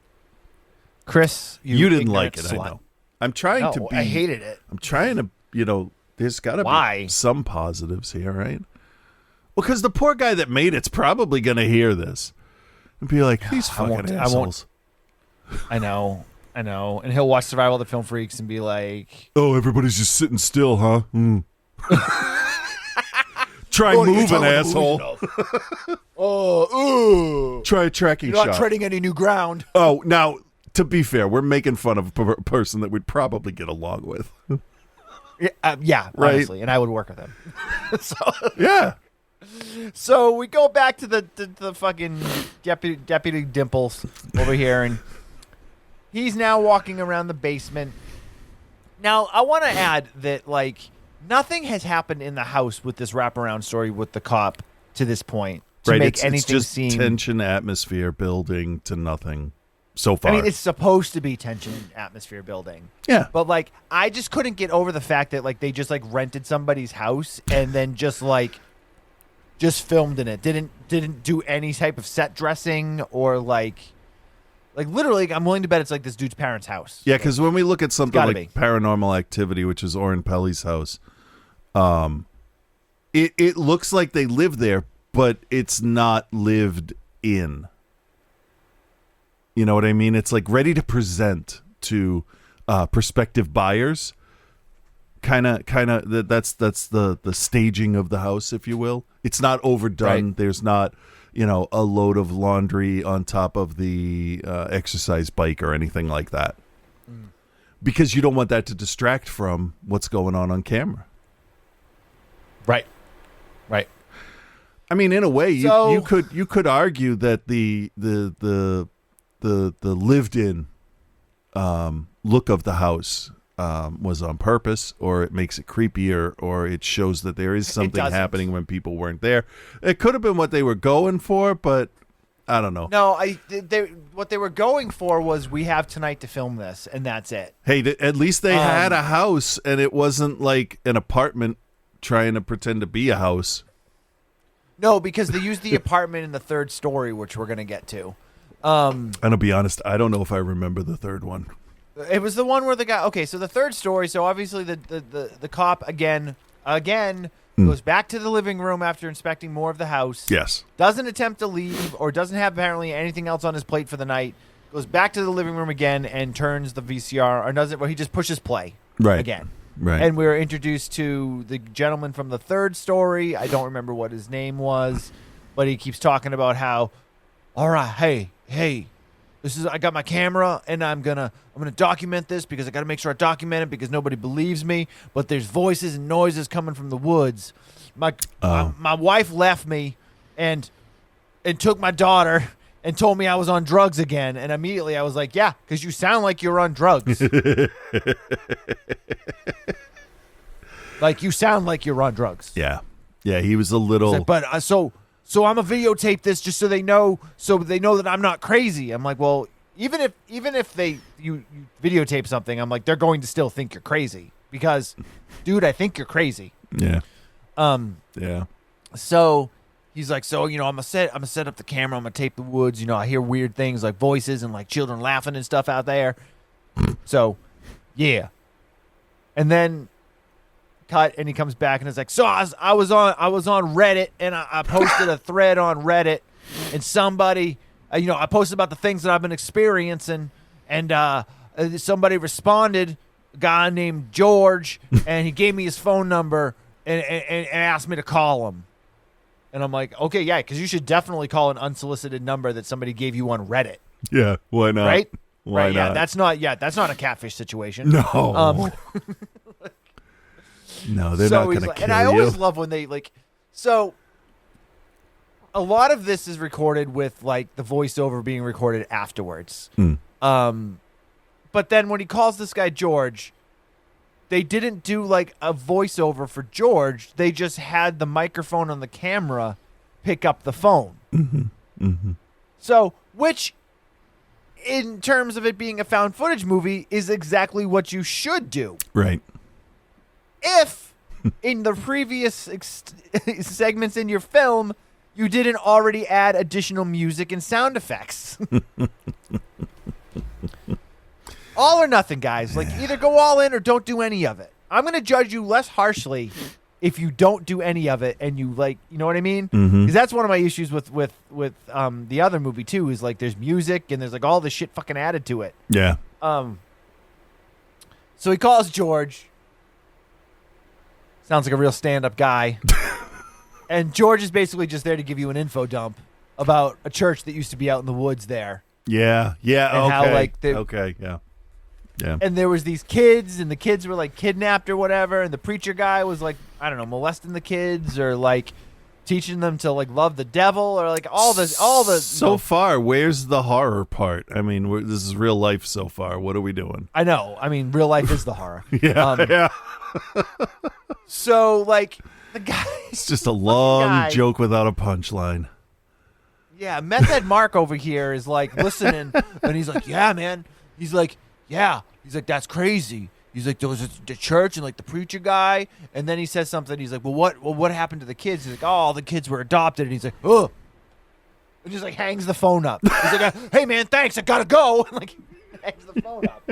Chris, you didn't like it, slut. I know. I'm trying to be. I hated it. I'm trying to, there's got to be some positives here, right? Well, because the poor guy that made it's probably going to hear this and be like, these fucking assholes. I know. And he'll watch Survival of the Film Freaks and be like, oh, everybody's just sitting still, huh? Mm. Try moving, asshole. Try a tracking shot. You're not treading any new ground. Oh, now, to be fair, we're making fun of a person that we'd probably get along with. Yeah, right? Honestly, and I would work with him. Yeah. So we go back to the fucking Deputy Dimples over here, and he's now walking around the basement. Now, I want to add that, like, nothing has happened in the house with this wraparound story with the cop to this point to make anything it's just seem tension atmosphere building to nothing so far. I mean, it's supposed to be tension atmosphere building. Yeah. But, like, I just couldn't get over the fact that, like, they just, like, rented somebody's house and then just filmed in it. Didn't do any type of set dressing or, like literally, I'm willing to bet it's like this dude's parents' house. Yeah, because when we look at something like be. Paranormal Activity, which is Oren Pelly's house, it looks like they live there, but it's not lived in. You know what I mean? It's like ready to present to prospective buyers. Kind of. That's the staging of the house, if you will. It's not overdone. Right. There's not, a load of laundry on top of the exercise bike or anything like that. Because you don't want that to distract from what's going on camera. Right. I mean, in a way, So- you could argue that the lived in look of the house was on purpose, or it makes it creepier, or it shows that there is something doesn't. happening when people weren't there. It could have been what they were going for, but I don't know. No, what they were going for was we have tonight to film this, and that's it. Hey, at least they had a house, and it wasn't like an apartment trying to pretend to be a house. No, because they used the apartment in the third story, which we're going to get to. And to be honest, I don't know if I remember the third one. It was the one where the guy. Okay, so the third story. So obviously the cop again goes back to the living room after inspecting more of the house. Yes. Doesn't attempt to leave or doesn't have apparently anything else on his plate for the night. Goes back to the living room again and turns the VCR, or does it? Well, he just pushes play again. Right. And we're introduced to the gentleman from the third story. I don't remember what his name was, but he keeps talking about how, all right, hey, I got my camera and I'm gonna document this because I gotta make sure I document it because nobody believes me. But there's voices and noises coming from the woods. My wife left me and took my daughter and told me I was on drugs again. And immediately I was like, yeah, because you sound like you're on drugs. Like you sound like you're on drugs. Yeah. He was a little. Like, but so I'm gonna videotape this just so they know that I'm not crazy. I'm like, well, even if you videotape something, I'm like, they're going to still think you're crazy because, dude, I think you're crazy. Yeah. Yeah. So he's like, I'm gonna set up the camera. I'm gonna tape the woods. I hear weird things like voices and like children laughing and stuff out there. So, yeah. And then cut, and he comes back and is like, so I was on Reddit, and I posted a thread on Reddit, and somebody, I posted about the things that I've been experiencing, and somebody responded, a guy named George, and he gave me his phone number and asked me to call him. And I'm like, okay, yeah, because you should definitely call an unsolicited number that somebody gave you on Reddit. Yeah, why not? Right? Why not? not? That's not a catfish situation. No. No, they're not going to kill you. And I always love when they so a lot of this is recorded with like the voiceover being recorded afterwards. But then when he calls this guy George, they didn't do like a voiceover for George. They just had the microphone on the camera pick up the phone. So, which, in terms of it being a found footage movie, is exactly what you should do. Right. If, in the previous segments in your film, you didn't already add additional music and sound effects. All or nothing, guys. Like, either go all in or don't do any of it. I'm going to judge you less harshly if you don't do any of it and you, like, you know what I mean? Because that's one of my issues with the other movie, too, is, like, there's music and there's, like, all this shit fucking added to it. Yeah. So he calls George. Sounds like a real stand-up guy. And George is basically just there to give you an info dump about a church that used to be out in the woods there. Yeah. Yeah. And okay. how, like, okay. Yeah. Yeah. And there was these kids, and the kids were, like, kidnapped or whatever, and the preacher guy was, like, I don't know, molesting the kids or, like, teaching them to, like, love the devil or, like, all the. So far, where's the horror part? I mean, this is real life so far. What are we doing? I know. I mean, real life is the horror. Yeah. So, like, the guy. It's just a long guy. joke without a punchline. Yeah, Meth Head Mark over here is, like, listening, and he's like, yeah, man. He's like, yeah. He's like, that's crazy. He's like, there was the church and, like, the preacher guy. And then he says something. He's like, what happened to the kids? He's like, oh, the kids were adopted. And he's like, oh. And just, like, hangs the phone up. He's like, hey, man, thanks. I got to go. And, like, hangs the phone up.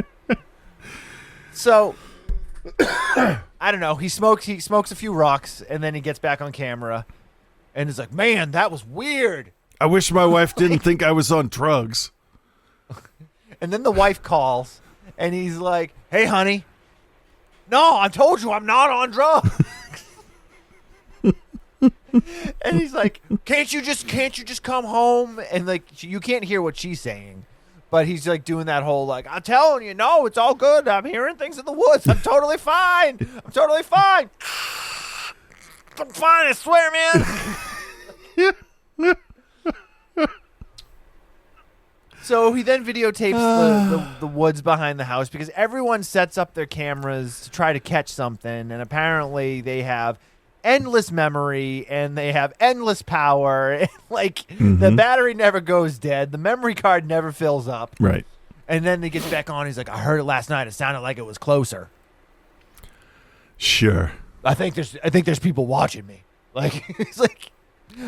So, I don't know. He smokes a few rocks, and then he gets back on camera. And he's like, man, that was weird. I wish my wife didn't think I was on drugs. And then the wife calls, and he's like, hey, honey. No, I told you I'm not on drugs. And he's like, can't you just come home? And, like, you can't hear what she's saying. But he's, like, doing that whole, like, I'm telling you, no, it's all good. I'm hearing things in the woods. I'm totally fine. I'm totally fine. I'm fine, I swear, man. So he then videotapes the woods behind the house because everyone sets up their cameras to try to catch something, and apparently they have endless memory and they have endless power. And, like, the battery never goes dead, the memory card never fills up. Right. And then he gets back on. He's like, I heard it last night. It sounded like it was closer. Sure. I think there's people watching me. Like, he's like,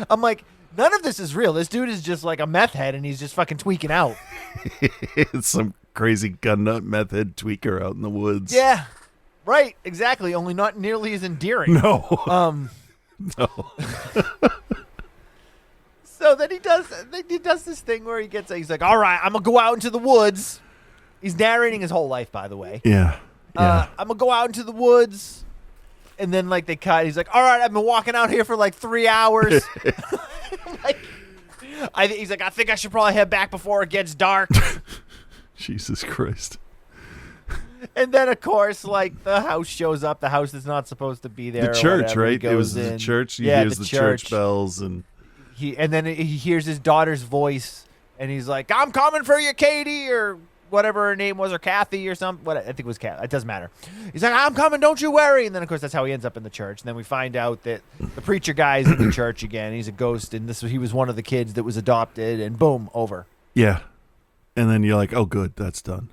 I'm like, none of this is real. This dude is just like a meth head, and he's just fucking tweaking out. It's some crazy gun nut meth head tweaker out in the woods. Yeah, right. Exactly. Only not nearly as endearing. No. No. So then he does this thing where he's like, all right, I'm gonna go out into the woods. He's narrating his whole life, by the way. Yeah. I'm gonna go out into the woods. And then, like, they cut. He's like, all right, I've been walking out here for, like, 3 hours. He's like, I think I should probably head back before it gets dark. Jesus Christ. And then, of course, like, the house shows up. The house that's not supposed to be there. The church, whatever. right? It was the church. He hears the church bells. And then he hears his daughter's voice. And he's like, I'm coming for you, Katie, or whatever her name was, or Kathy or something. What I think it was Kathy. It doesn't matter. He's like, I'm coming, don't you worry. And then, of course, that's how he ends up in the church. And then we find out that the preacher guy is in the church again. He's a ghost, and he was one of the kids that was adopted, and boom, over. Yeah. And then you're like, oh, good, that's done.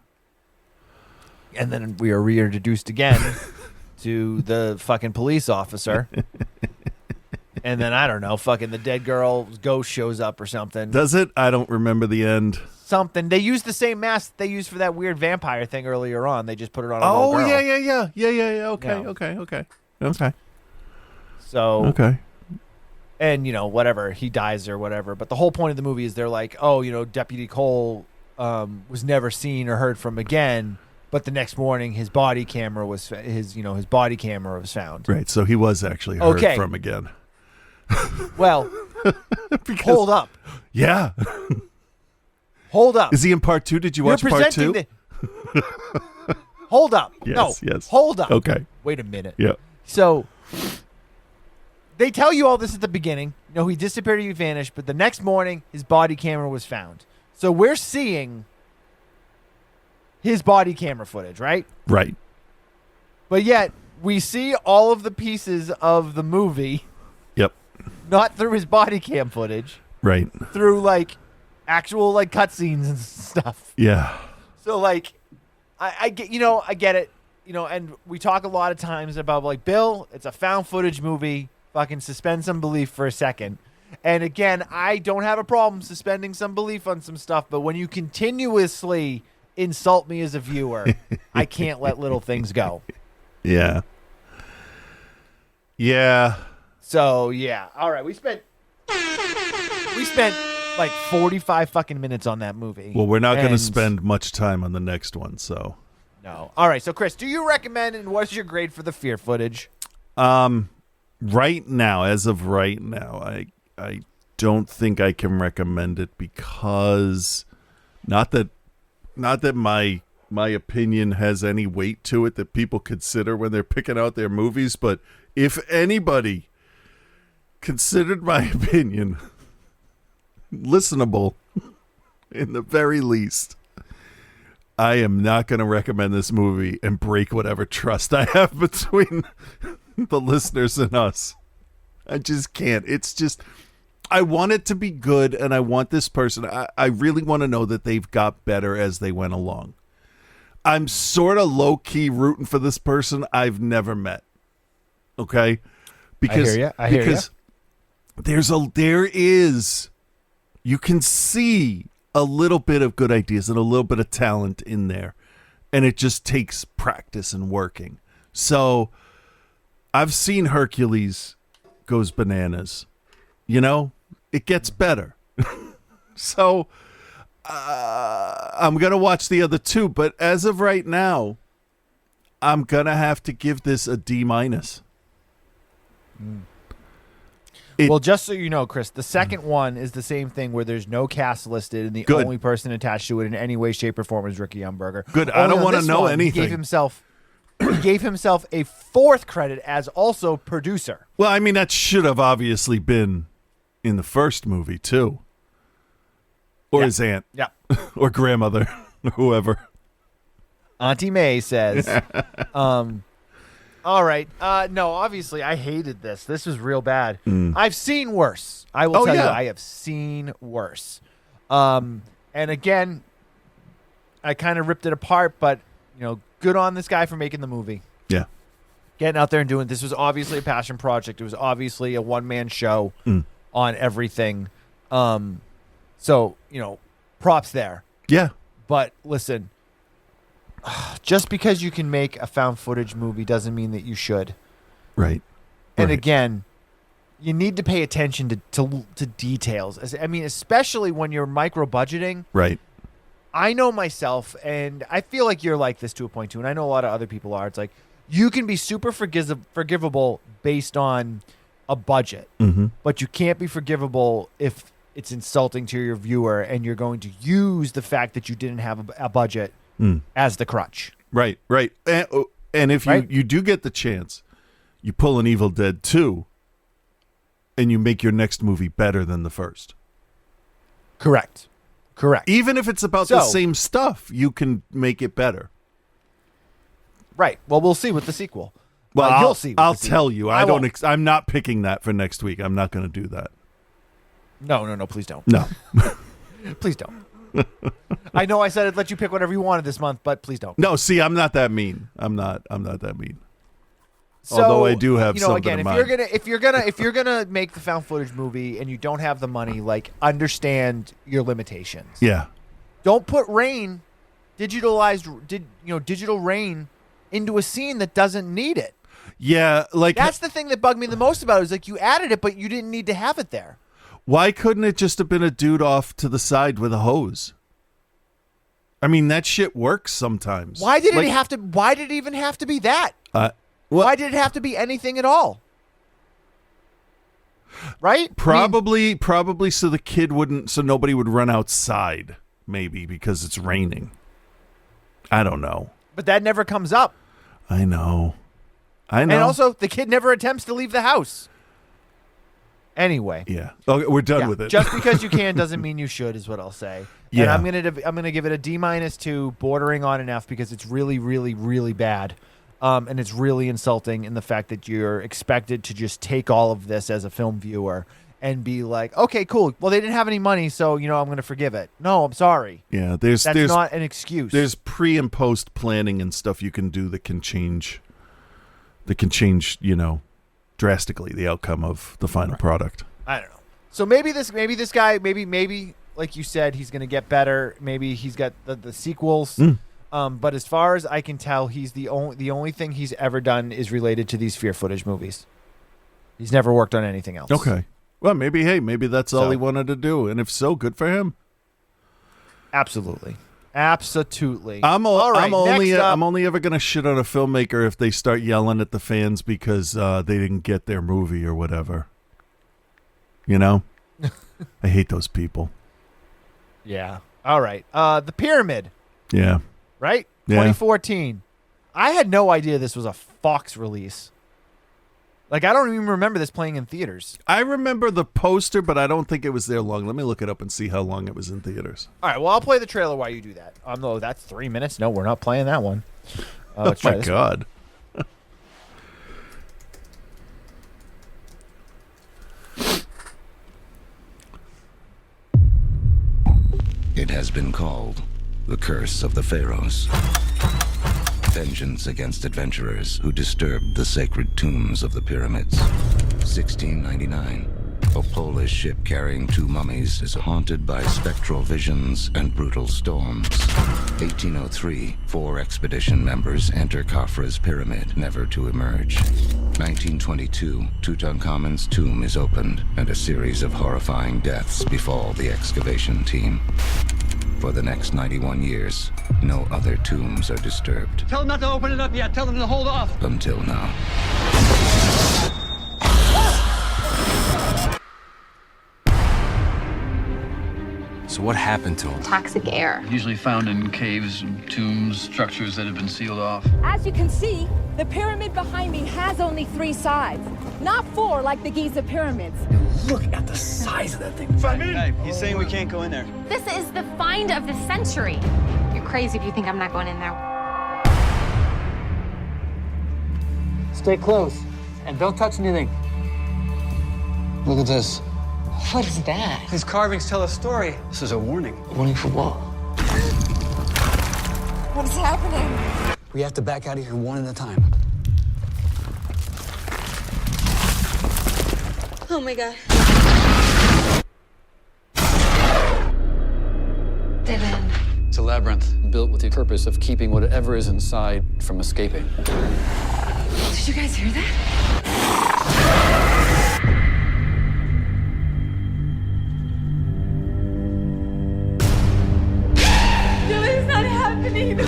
And then we are reintroduced again to the fucking police officer. And then, I don't know, fucking the dead girl's ghost shows up or something. Does it? I don't remember the end. Something. They used the same mask they used for that weird vampire thing earlier on. They just put it on a little girl. Yeah. Okay. So. Okay. And, whatever. He dies or whatever. But the whole point of the movie is they're like, oh, Deputy Cole was never seen or heard from again. But the next morning, his body camera was found. Right. So he was actually heard from again. Well, hold up. Yeah. Hold up. Is he in part 2? Did you watch part 2? Hold up. Yes, no. yes. Hold up. Okay. Wait a minute. Yeah. So they tell you all this at the beginning. He disappeared, he vanished, but the next morning his body camera was found. So we're seeing his body camera footage, right? Right. But yet we see all of the pieces of the movie. Yep. not through his body cam footage, Right. through like actual like cutscenes and stuff. Yeah. So like, I get, I get it, and we talk a lot of times about like, Bill, it's a found footage movie. Fucking suspend some belief for a second. And again, I don't have a problem suspending some belief on some stuff, but when you continuously insult me as a viewer, I can't let little things go. Yeah. Yeah. So yeah, all right. We spent like 45 fucking minutes on that movie. Well, we're not going to And- spend much time on the next one, so. No. All right. So Chris, do you recommend, and what's your grade for the fear footage? Right now, as of right now, I don't think I can recommend it because not that my opinion has any weight to it that people consider when they're picking out their movies, but if anybody considered my opinion listenable, in the very least, I am not going to recommend this movie and break whatever trust I have between the listeners and us. I just can't. It's just, I want it to be good, and I want this person, I really want to know that they've got better as they went along. I'm sort of low-key rooting for this person I've never met. Okay? Because, I hear ya. because there is, you can see a little bit of good ideas and a little bit of talent in there, and it just takes practice and working. So I've seen Hercules goes bananas. It gets better. So I'm gonna watch the other two, but as of right now, I'm gonna have to give this a D-. Well, just so you know, Chris, the second one is the same thing where there's no cast listed, and the Good. only person attached to it in any way, shape, or form is Ricky Umberger. Good. I Only don't on wanna this know one, anything. He gave himself a fourth credit as also producer. Well, I mean, that should have obviously been in the first movie too, or Yeah. his aunt, Yeah. or grandmother, or whoever. Auntie May says, all right. No, obviously, I hated this. This was real bad. I've seen worse. I will tell you, yeah. I have seen worse. And again, I kind of ripped it apart, but, good on this guy for making the movie. Yeah. Getting out there and doing it. This was obviously a passion project. It was obviously a one-man show on everything. So, props there. Yeah. But listen, just because you can make a found footage movie doesn't mean that you should. Right. And Right. again, you need to pay attention to details. I mean, especially when you're micro budgeting. Right. I know myself, and I feel like you're like this to a point too, and I know a lot of other people are. It's like you can be super forgivable based on a budget, but you can't be forgivable if it's insulting to your viewer and you're going to use the fact that you didn't have a budget as the crutch. Right. Right. And if Right? you do get the chance, you pull an Evil Dead 2 and you make your next movie better than the first. Correct. Even if it's about the same stuff, you can make it better. Right. Well, we'll see with the sequel. Well, you'll see. With I'll the sequel. tell you. I won't. I'm not picking that for next week. I'm not going to do that. No, please don't. No. Please don't. I know I said I'd let you pick whatever you wanted this month, but please don't. No, see, I'm not that mean. I'm not that mean. So, Although I do have something again, in if you're gonna make the found footage movie and you don't have the money, like understand your limitations. Yeah. Don't put digital rain into a scene that doesn't need it. Yeah, like That's the thing that bugged me the most about it. Is like you added it, but you didn't need to have it there. why couldn't it just have been a dude off to the side with a hose? I mean, that shit works sometimes. Why did it have to? Why did it even have to be that? Why did it have to be anything at all? Right? Probably so the kid so nobody would run outside, maybe because it's raining. I don't know. But that never comes up. I know. And also, the kid never attempts to leave the house. Anyway. Yeah. Okay, we're done with it. Just because you can doesn't mean you should, is what I'll say. Yeah. And I'm gonna give it a D-2, bordering on an F, because it's really, really, really bad. And it's really insulting in the fact that you're expected to just take all of this as a film viewer and be like, okay, cool. Well, they didn't have any money, so, I'm going to forgive it. No, I'm sorry. Yeah, that's not an excuse. There's pre and post planning and stuff you can do that can change, drastically the outcome of the final product. I don't know. So maybe this guy, maybe like you said, he's going to get better. Maybe he's got the sequels. But as far as I can tell, he's the only thing he's ever done is related to these fear footage movies. He's never worked on anything else. Okay. Well, maybe that's all he wanted to do, and if so, good for him. Absolutely. I'm only ever gonna shit on a filmmaker if they start yelling at the fans because they didn't get their movie or whatever. I hate those people. Yeah. All right. The Pyramid. Yeah. Right? Yeah. 2014. I had no idea this was a Fox release. Like, I don't even remember this playing in theaters. I remember the poster, but I don't think it was there long. Let me look it up and see how long it was in theaters. All right, well, I'll play the trailer while you do that. No, that's 3 minutes. No, we're not playing that one. Oh, my God. It has been called the Curse of the Pharaohs. Vengeance against adventurers who disturbed the sacred tombs of the pyramids. 1699. A Polish ship carrying 2 mummies is haunted by spectral visions and brutal storms. 1803. 4 expedition members enter Khafra's pyramid, never to emerge. 1922. Tutankhamun's tomb is opened, and a series of horrifying deaths befall the excavation team. For the next 91 years, no other tombs are disturbed. Tell them not to open it up yet. Tell them to hold off. Until now. So what happened to him? Toxic air. Usually found in caves, and tombs, structures that have been sealed off. As you can see, the pyramid behind me has only 3 sides, not 4 like the Giza pyramids. Look at the size of that thing. Hey, he's saying we can't go in there. This is the find of the century. You're crazy if you think I'm not going in there. Stay close and don't touch anything. Look at this. What is that? These carvings tell a story. This is a warning. Warning for what? What is happening? We have to back out of here one at a time. Oh my God. Dead end. It's a labyrinth built with the purpose of keeping whatever is inside from escaping. Did you guys hear that? No, it's not happening.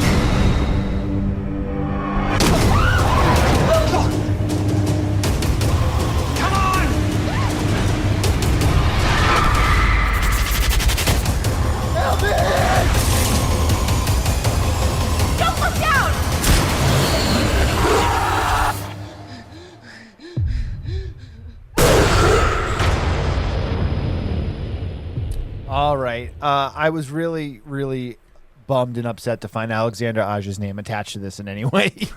All right. I was really, really bummed and upset to find Alexander Aja's name attached to this in any way. He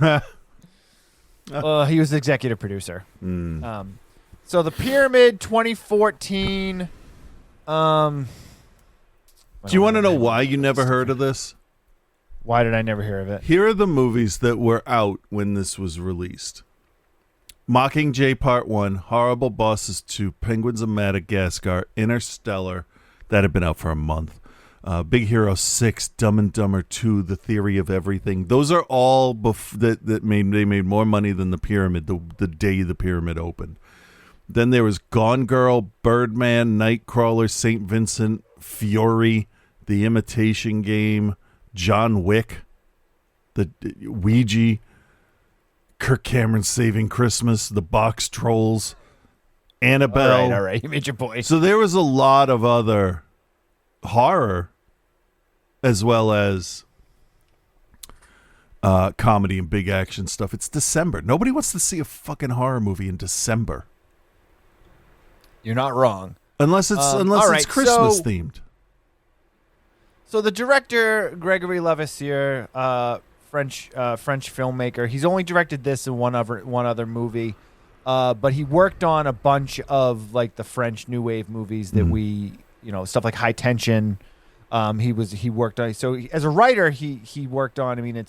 was the executive producer. So The Pyramid 2014. Do you want to know why you never heard of this? Why did I never hear of it? Here are the movies that were out when this was released. Mockingjay Part 1, Horrible Bosses 2, Penguins of Madagascar, Interstellar. That had been out for a month. Big Hero 6, Dumb and Dumber 2, The Theory of Everything. Those are all they made more money than The Pyramid the day The Pyramid opened. Then there was Gone Girl, Birdman, Nightcrawler, St. Vincent, Fury, The Imitation Game, John Wick, the Ouija, Kirk Cameron Saving Christmas, The Box Trolls, Annabelle. All right. You made your point. So there was a lot of other horror as well as comedy and big action stuff. It's December. Nobody wants to see a fucking horror movie in December. You're not wrong. Unless it's Christmas themed. So the director, Gregory Levasseur, French filmmaker. He's only directed this and one other movie, but he worked on a bunch of like the French New Wave movies that stuff like High Tension. He worked on. So as a writer, he worked on. I mean,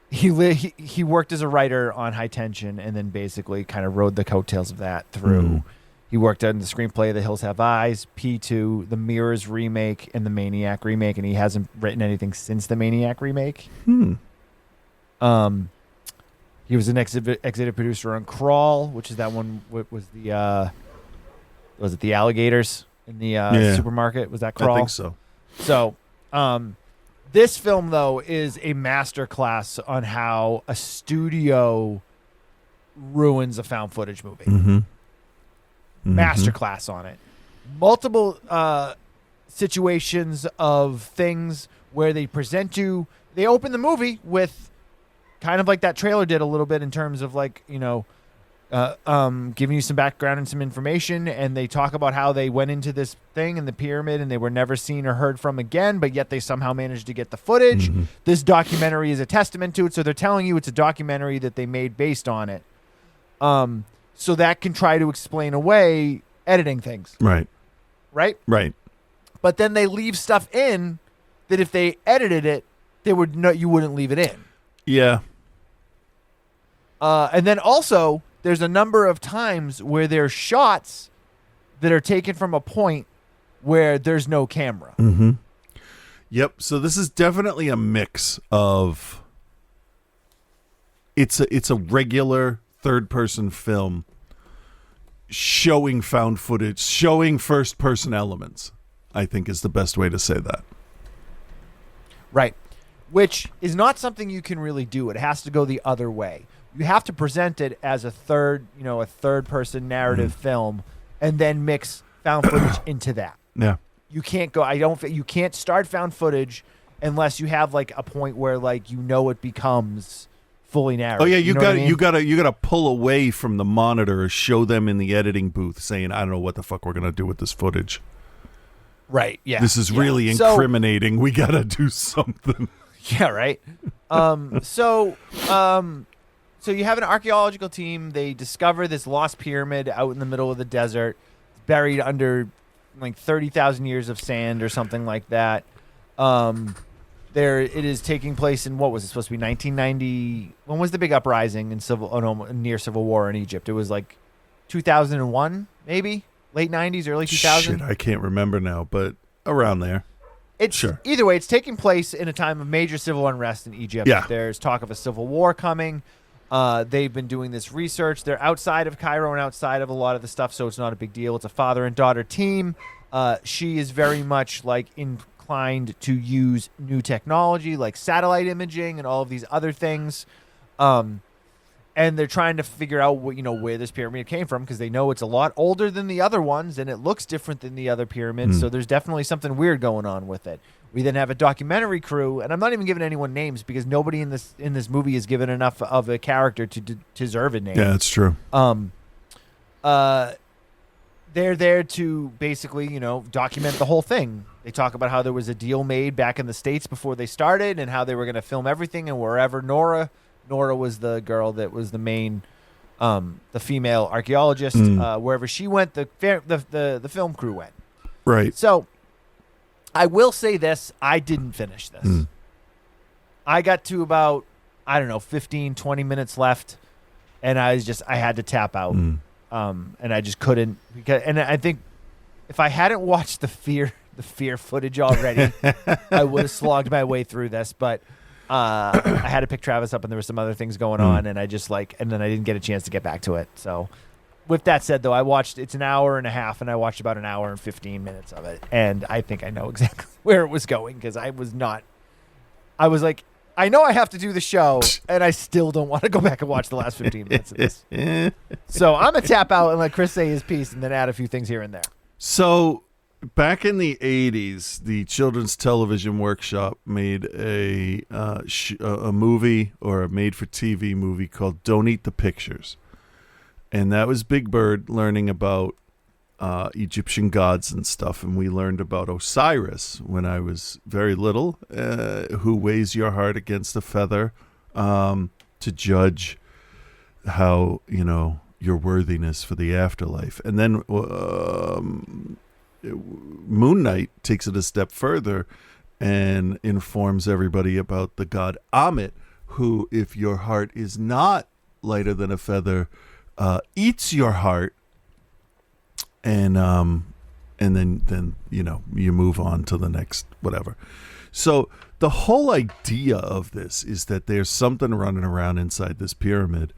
he worked as a writer on High Tension, and then basically kind of rode the coattails of that through. He worked on the screenplay of The Hills Have Eyes, P2, the Mirrors remake, and the Maniac remake, and he hasn't written anything since the Maniac remake. He was an executive producer on Crawl, which is that one. What was the alligators in the supermarket? Was that Crawl? I think so. So, this film though is a masterclass on how a studio ruins a found footage movie. Masterclass on it. Multiple situations of things where they present you. They open the movie with kind of like that trailer did a little bit in terms of like, giving you some background and some information, and they talk about how they went into this thing in the pyramid and they were never seen or heard from again, but yet they somehow managed to get the footage. This documentary is a testament to it, so they're telling you it's a documentary that they made based on it. So that can try to explain away editing things. Right. But then they leave stuff in that if they edited it, you wouldn't leave it in. Yeah. And then also, there's a number of times where there's shots that are taken from a point where there's no camera. Yep. So this is definitely a mix of. It's a regular third-person film showing found footage, showing first-person elements, I think is the best way to say that. Right. Which is not something you can really do. It has to go the other way. You have to present it as a third-person narrative film, and then mix found footage into that. Yeah. You can't go. You can't start found footage unless you have like a point where like it becomes fully narrative. Oh yeah, you got to pull away from the monitor or show them in the editing booth saying, "I don't know what the fuck we're gonna do with this footage." Right. Yeah. This is really incriminating. We got to do something. Yeah. Right. So you have an archaeological team. They discover this lost pyramid out in the middle of the desert, buried under like 30,000 years of sand or something like that. It is taking place in, what was it supposed to be, 1990? When was the big uprising near Civil War in Egypt? It was like 2001, maybe late 90s, early 2000. Shit, I can't remember now, but around there. Either way, it's taking place in a time of major civil unrest in Egypt. Yeah. There's talk of a civil war coming. They've been doing this research. They're outside of Cairo and outside of a lot of the stuff, so it's not a big deal. It's a father and daughter team. She is very much like inclined to use new technology like satellite imaging and all of these other things. And they're trying to figure out where this pyramid came from, because they know it's a lot older than the other ones and it looks different than the other pyramids. So there's definitely something weird going on with it. We then have a documentary crew, and I'm not even giving anyone names because nobody in this movie is given enough of a character to deserve a name. Yeah, that's true. They're there to basically, document the whole thing. They talk about how there was a deal made back in the States before they started and how they were going to film everything, and wherever Nora was the girl that was the main, the female archaeologist, wherever she went, the film crew went. Right. So I will say this, I didn't finish this. I got to about, 15, 20 minutes left, and I had to tap out. And I just couldn't, and I think if I hadn't watched the fear footage already, I would have slogged my way through this, but I had to pick Travis up and there were some other things going on, and and then I didn't get a chance to get back to it. So with that said, though, it's an hour and a half, and I watched about an hour and 15 minutes of it, and I think I know exactly where it was going, because I was like, I know I have to do the show, and I still don't want to go back and watch the last 15 minutes of this. So I'm going to tap out and let Chris say his piece and then add a few things here and there. So back in the 80s, the Children's Television Workshop made a movie, or a made-for-TV movie called Don't Eat the Pictures. And that was Big Bird learning about Egyptian gods and stuff, and we learned about Osiris when I was very little, who weighs your heart against a feather to judge how, your worthiness for the afterlife. And then Moon Knight takes it a step further and informs everybody about the god Amit, who, if your heart is not lighter than a feather, eats your heart, and then you move on to the next whatever. So the whole idea of this is that there's something running around inside this pyramid,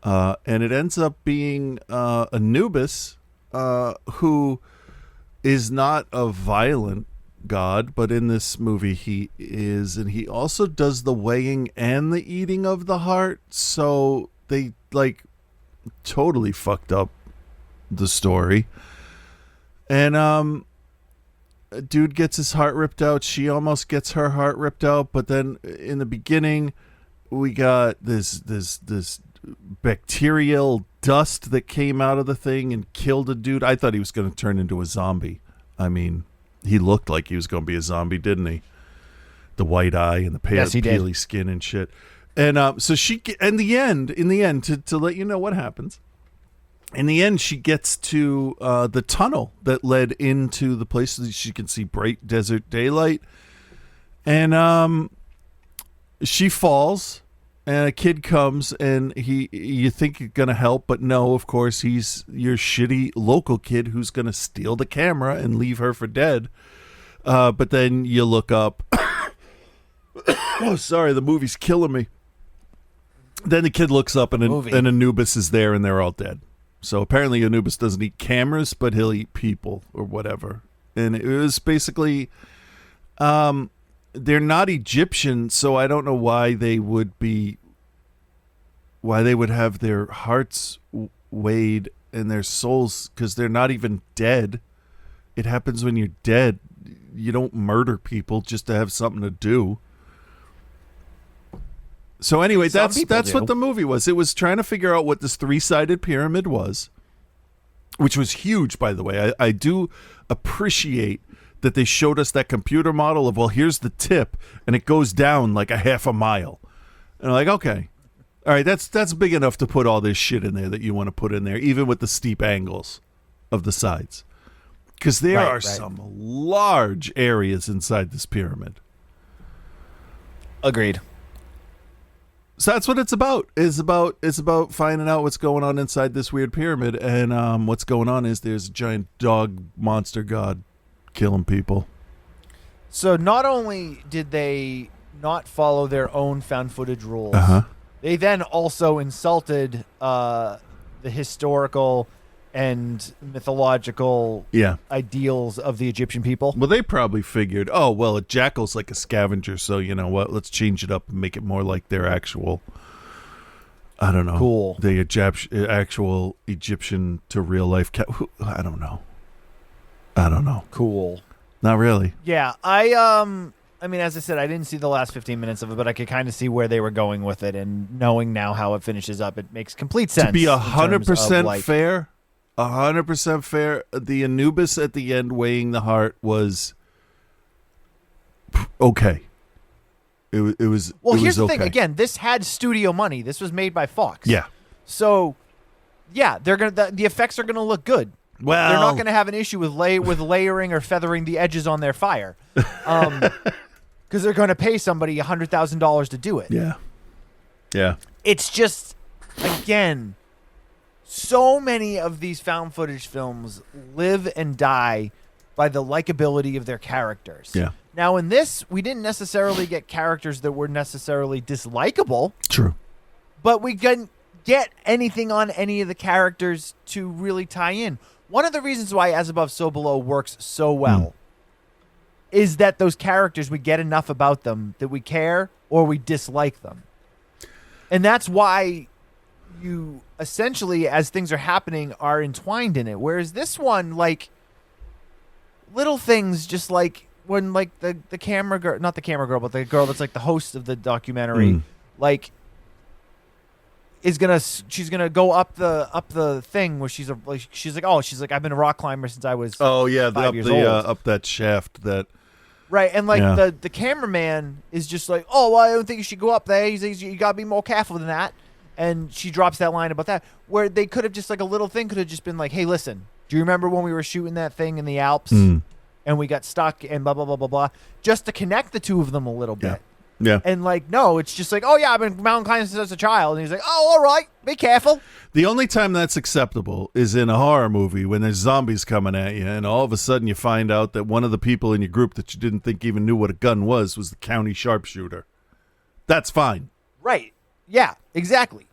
and it ends up being Anubis, who is not a violent god, but in this movie he is, and he also does the weighing and the eating of the heart. So they totally fucked up the story. And a dude gets his heart ripped out. She almost gets her heart ripped out, but then in the beginning we got this bacterial dust that came out of the thing and killed a dude. I thought he was going to turn into a zombie. I mean, he looked like he was going to be a zombie, didn't he? The white eye and the peely skin and shit. And so she, in the end, to let you know what happens, in the end, she gets to the tunnel that led into the place that she can see bright desert daylight. And she falls, and a kid comes, and you think you're going to help, but no, of course, he's your shitty local kid who's going to steal the camera and leave her for dead. But then you look up. Oh, sorry, the movie's killing me. Then the kid looks up, and Anubis is there, and they're all dead. So apparently Anubis doesn't eat cameras, but he'll eat people or whatever. And it was basically, they're not Egyptian, so I don't know why they would have their hearts weighed and their souls, because they're not even dead. It happens when you're dead. You don't murder people just to have something to do. So anyway, that's what the movie was. It was trying to figure out what this three-sided pyramid was, which was huge, by the way. I do appreciate that they showed us that computer model of, well, here's the tip, and it goes down like a half a mile. And I'm like, okay, all right, that's big enough to put all this shit in there that you want to put in there, even with the steep angles of the sides. Because there are some large areas inside this pyramid. Agreed. So that's what it's about. It's about finding out what's going on inside this weird pyramid, and what's going on is there's a giant dog monster god killing people. So not only did they not follow their own found footage rules, they then also insulted the historical and mythological ideals of the Egyptian people. Well, they probably figured, oh, well, a jackal's like a scavenger, so you know what? Let's change it up and make it more like their actual, I don't know. Cool. The actual Egyptian to real life cat. I don't know. Cool. Not really. Yeah, I mean, as I said, I didn't see the last 15 minutes of it, but I could kind of see where they were going with it, and knowing now how it finishes up, it makes complete sense. To be 100% fair, 100% fair, the Anubis at the end weighing the heart was okay. It was. Well, it here's was the okay. thing. Again, this had studio money. This was made by Fox. Yeah. So, yeah, they're gonna the effects are gonna look good. Well, they're not going to have an issue with layering or feathering the edges on their fire, because they're going to pay somebody $100,000 to do it. Yeah. It's just, again, so many of these found footage films live and die by the likability of their characters. Yeah. Now, in this, we didn't necessarily get characters that were necessarily dislikable. True. But we didn't get anything on any of the characters to really tie in. One of the reasons why As Above, So Below works so well is that those characters, we get enough about them that we care or we dislike them. And that's why you essentially, as things are happening, are entwined in it. Whereas this one, like, little things just like when, like, the camera girl, not the camera girl, but the girl that's like the host of the documentary, like, she's gonna go up the thing where she's like I've been a rock climber since I was 5 years old. Up that shaft that. Right, and like the cameraman is just like, oh, well, I don't think you should go up there. He's you gotta be more careful than that. And she drops that line about that, where they could have just like a little thing could have just been like, hey, listen, do you remember when we were shooting that thing in the Alps and we got stuck and blah blah blah blah blah, just to connect the two of them a little bit. Yeah. And like, no, it's just like, oh yeah, I've been mountain climbing since I was a child. And he's like, oh, all right, be careful. The only time that's acceptable is in a horror movie when there's zombies coming at you, and all of a sudden you find out that one of the people in your group that you didn't think even knew what a gun was the county sharpshooter. That's fine. Right. Yeah, exactly.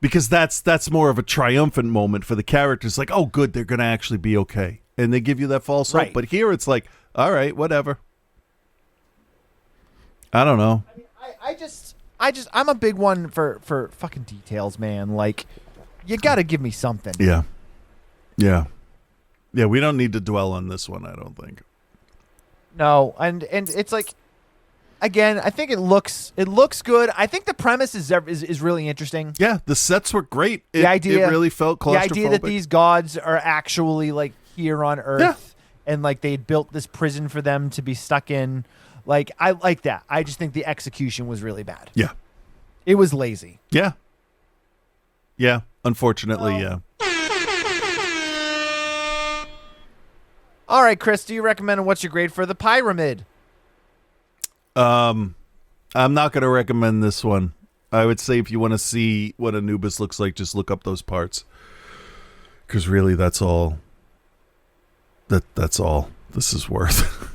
Because that's more of a triumphant moment for the characters. Like, oh, good, they're going to actually be okay. And they give you that false hope. Right. But here it's like, all right, whatever. I don't know. I mean, I'm a big one for fucking details, man. Like, you got to give me something. Yeah. Yeah. Yeah, we don't need to dwell on this one, I don't think. No, and it's like, again, I think it looks good. I think the premise is really interesting. Yeah, the sets were great. The idea, it really felt claustrophobic. The idea that these gods are actually like here on Earth, and like they built this prison for them to be stuck in. Like, I like that. I just think the execution was really bad. Yeah, it was lazy. Yeah, yeah. Unfortunately, yeah. All right, Chris, do you recommend, what's your grade for The Pyramid? I'm not going to recommend this one. I would say if you want to see what Anubis looks like, just look up those parts. Because really, that's all. That's all this is worth.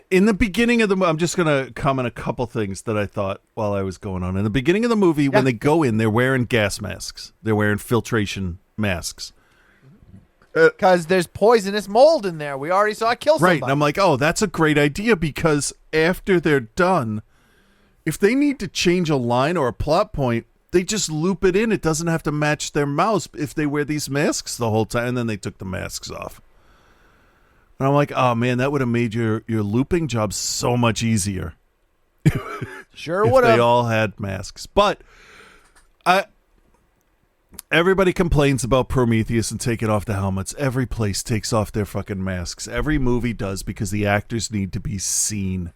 In the beginning of the movie, I'm just going to comment a couple things that I thought while I was going on. In the beginning of the movie, when they go in, they're wearing gas masks. They're wearing filtration masks. Because there's poisonous mold in there. We already saw it kill somebody. Right, and I'm like, oh, that's a great idea, because after they're done, if they need to change a line or a plot point, they just loop it in. It doesn't have to match their mouths if they wear these masks the whole time. And then they took the masks off. And I'm like, oh, man, that would have made your looping job so much easier. Sure would have. If they all had masks. But everybody complains about Prometheus and taking off the helmets. Every place takes off their fucking masks. Every movie does, because the actors need to be seen.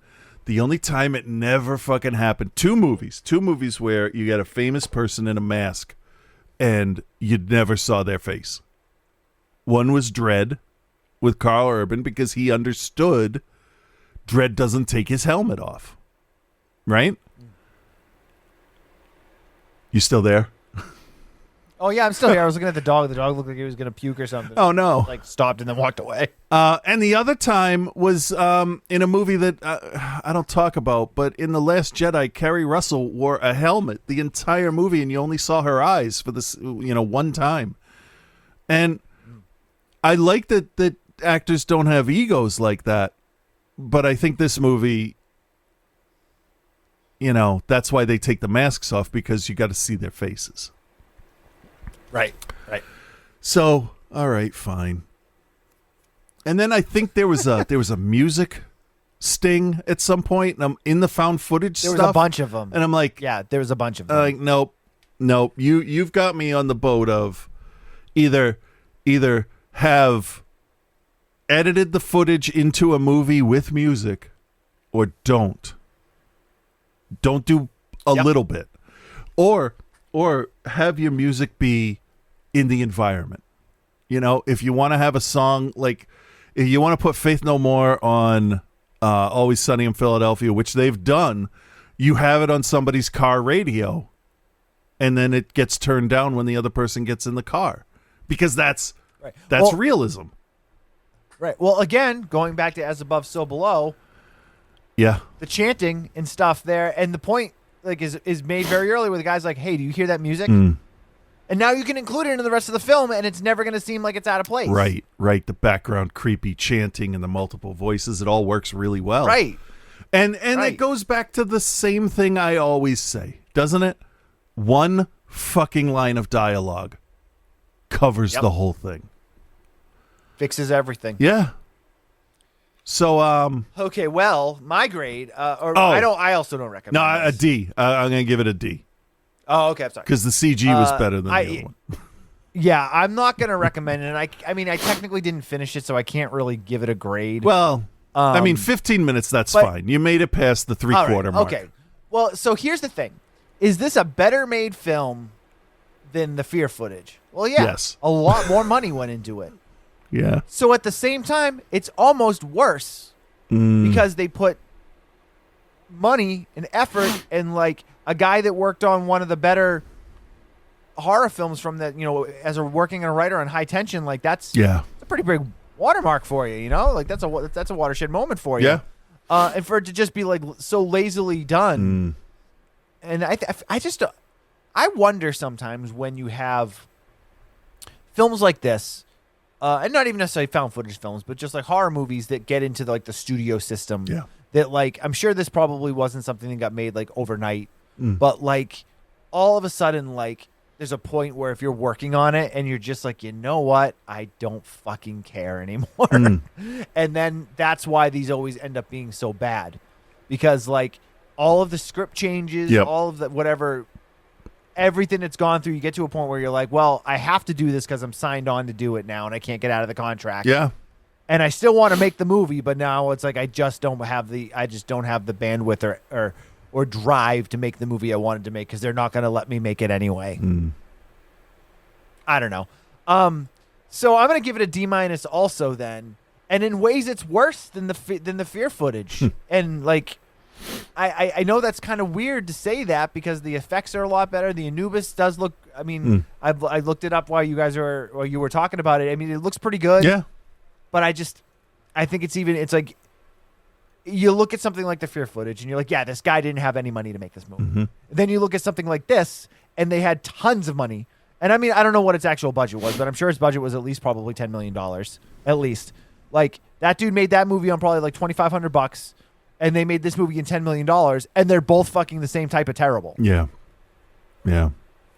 The only time it never fucking happened, two movies where you got a famous person in a mask and you never saw their face. One was Dredd with Carl Urban, because he understood Dredd doesn't take his helmet off. Right? You still there? Oh, yeah, I'm still here. I was looking at the dog. The dog looked like he was going to puke or something. Oh, no. Like, stopped and then walked away. And the other time was in a movie that I don't talk about, but in The Last Jedi, Kerry Russell wore a helmet the entire movie, and you only saw her eyes for this, one time. And I like that actors don't have egos like that, but I think this movie, that's why they take the masks off, because you got to see their faces. Right. So, all right, fine. And then I think there was a music sting at some point, and I'm in the found footage stuff. There was a bunch of them. And I'm like, yeah, there was a bunch of them. Like, nope. You've got me on the boat of either have edited the footage into a movie with music, or don't do a little bit, or have your music be in the environment. If you want to have a song, like if you want to put Faith No More on Always Sunny in Philadelphia, which they've done, you have it on somebody's car radio, and then it gets turned down when the other person gets in the car, because that's realism. Right. Well, again, going back to As Above, So Below. Yeah. The chanting and stuff there, and the point is made very early where the guy's like, hey, do you hear that music? And now you can include it in the rest of the film, and it's never going to seem like it's out of place. Right. The background creepy chanting and the multiple voices, it all works really well. Right. And it goes back to the same thing I always say, doesn't it? One fucking line of dialogue covers the whole thing. Fixes everything. Yeah. So, Okay, well, my grade, I also don't recommend. No, a this. D. I'm going to give it a D. Oh, okay, I'm sorry. Because the CG was better than the other one. Yeah, I'm not going to recommend it. And I mean, I technically didn't finish it, so I can't really give it a grade. Well, 15 minutes, that's fine. You made it past the three-quarter mark. Okay. Well, so here's the thing. Is this a better made film than the Fear footage? Well, yeah. Yes. A lot more money went into it. Yeah. So at the same time, it's almost worse because they put money and effort and like a guy that worked on one of the better horror films from that, as a working a writer on High Tension, like that's a pretty big watermark for you, like that's a watershed moment for you. Yeah. And for it to just be like so lazily done. And I wonder sometimes when you have films like this, and not even necessarily found footage films, but just like horror movies that get into the studio system. Yeah. That I'm sure this probably wasn't something that got made overnight, but all of a sudden there's a point where if you're working on it and you're just you know what, I don't fucking care anymore, and then that's why these always end up being so bad, because all of the script changes, all of the whatever. Everything that's gone through, you get to a point where you're like, well, I have to do this because I'm signed on to do it now and I can't get out of the contract. Yeah. And I still want to make the movie, but now it's I just don't have the bandwidth or drive to make the movie I wanted to make because they're not going to let me make it anyway. I don't know. So I'm going to give it a D- also then. And in ways it's worse than the Fear footage. And I know that's kind of weird to say that because the effects are a lot better. The Anubis does look. I mean, I looked it up while you were talking about it. I mean, it looks pretty good. Yeah. But I think it's you look at something like the Fear footage and you're like, yeah, this guy didn't have any money to make this movie. Then you look at something like this and they had tons of money. And I mean, I don't know what its actual budget was, but I'm sure its budget was at least probably $10 million, at least. That dude made that movie on probably $2,500. And they made this movie in $10 million, and they're both fucking the same type of terrible. Yeah. Yeah.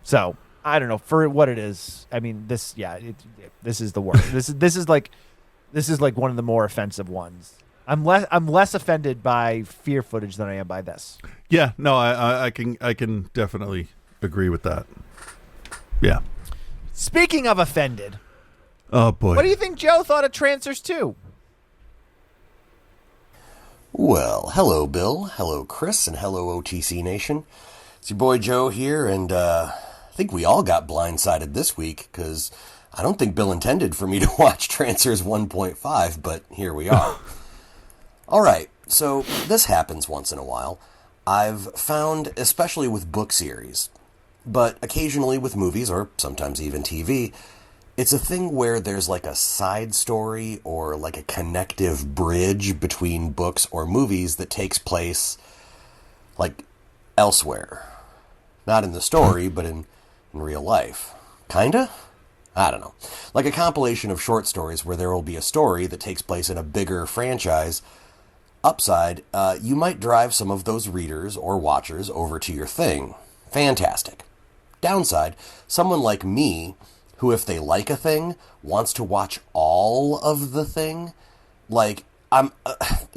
So, I don't know. For what it is, I mean, this is the worst. This is one of the more offensive ones. I'm less offended by Fear footage than I am by this. Yeah, no, I can definitely agree with that. Yeah. Speaking of offended. Oh, boy. What do you think Joe thought of Trancers 2? Well, hello, Bill. Hello, Chris. And hello, OTC Nation. It's your boy Joe here, and I think we all got blindsided this week, because I don't think Bill intended for me to watch Trancers 1.5, but here we are. All right, so this happens once in a while. I've found, especially with book series, but occasionally with movies, or sometimes even TV, it's a thing where there's a side story or a connective bridge between books or movies that takes place elsewhere. Not in the story, but in real life. Kinda? I don't know. Like a compilation of short stories where there will be a story that takes place in a bigger franchise. Upside, you might drive some of those readers or watchers over to your thing. Fantastic. Downside, someone like me, who, if they like a thing, wants to watch all of the thing. I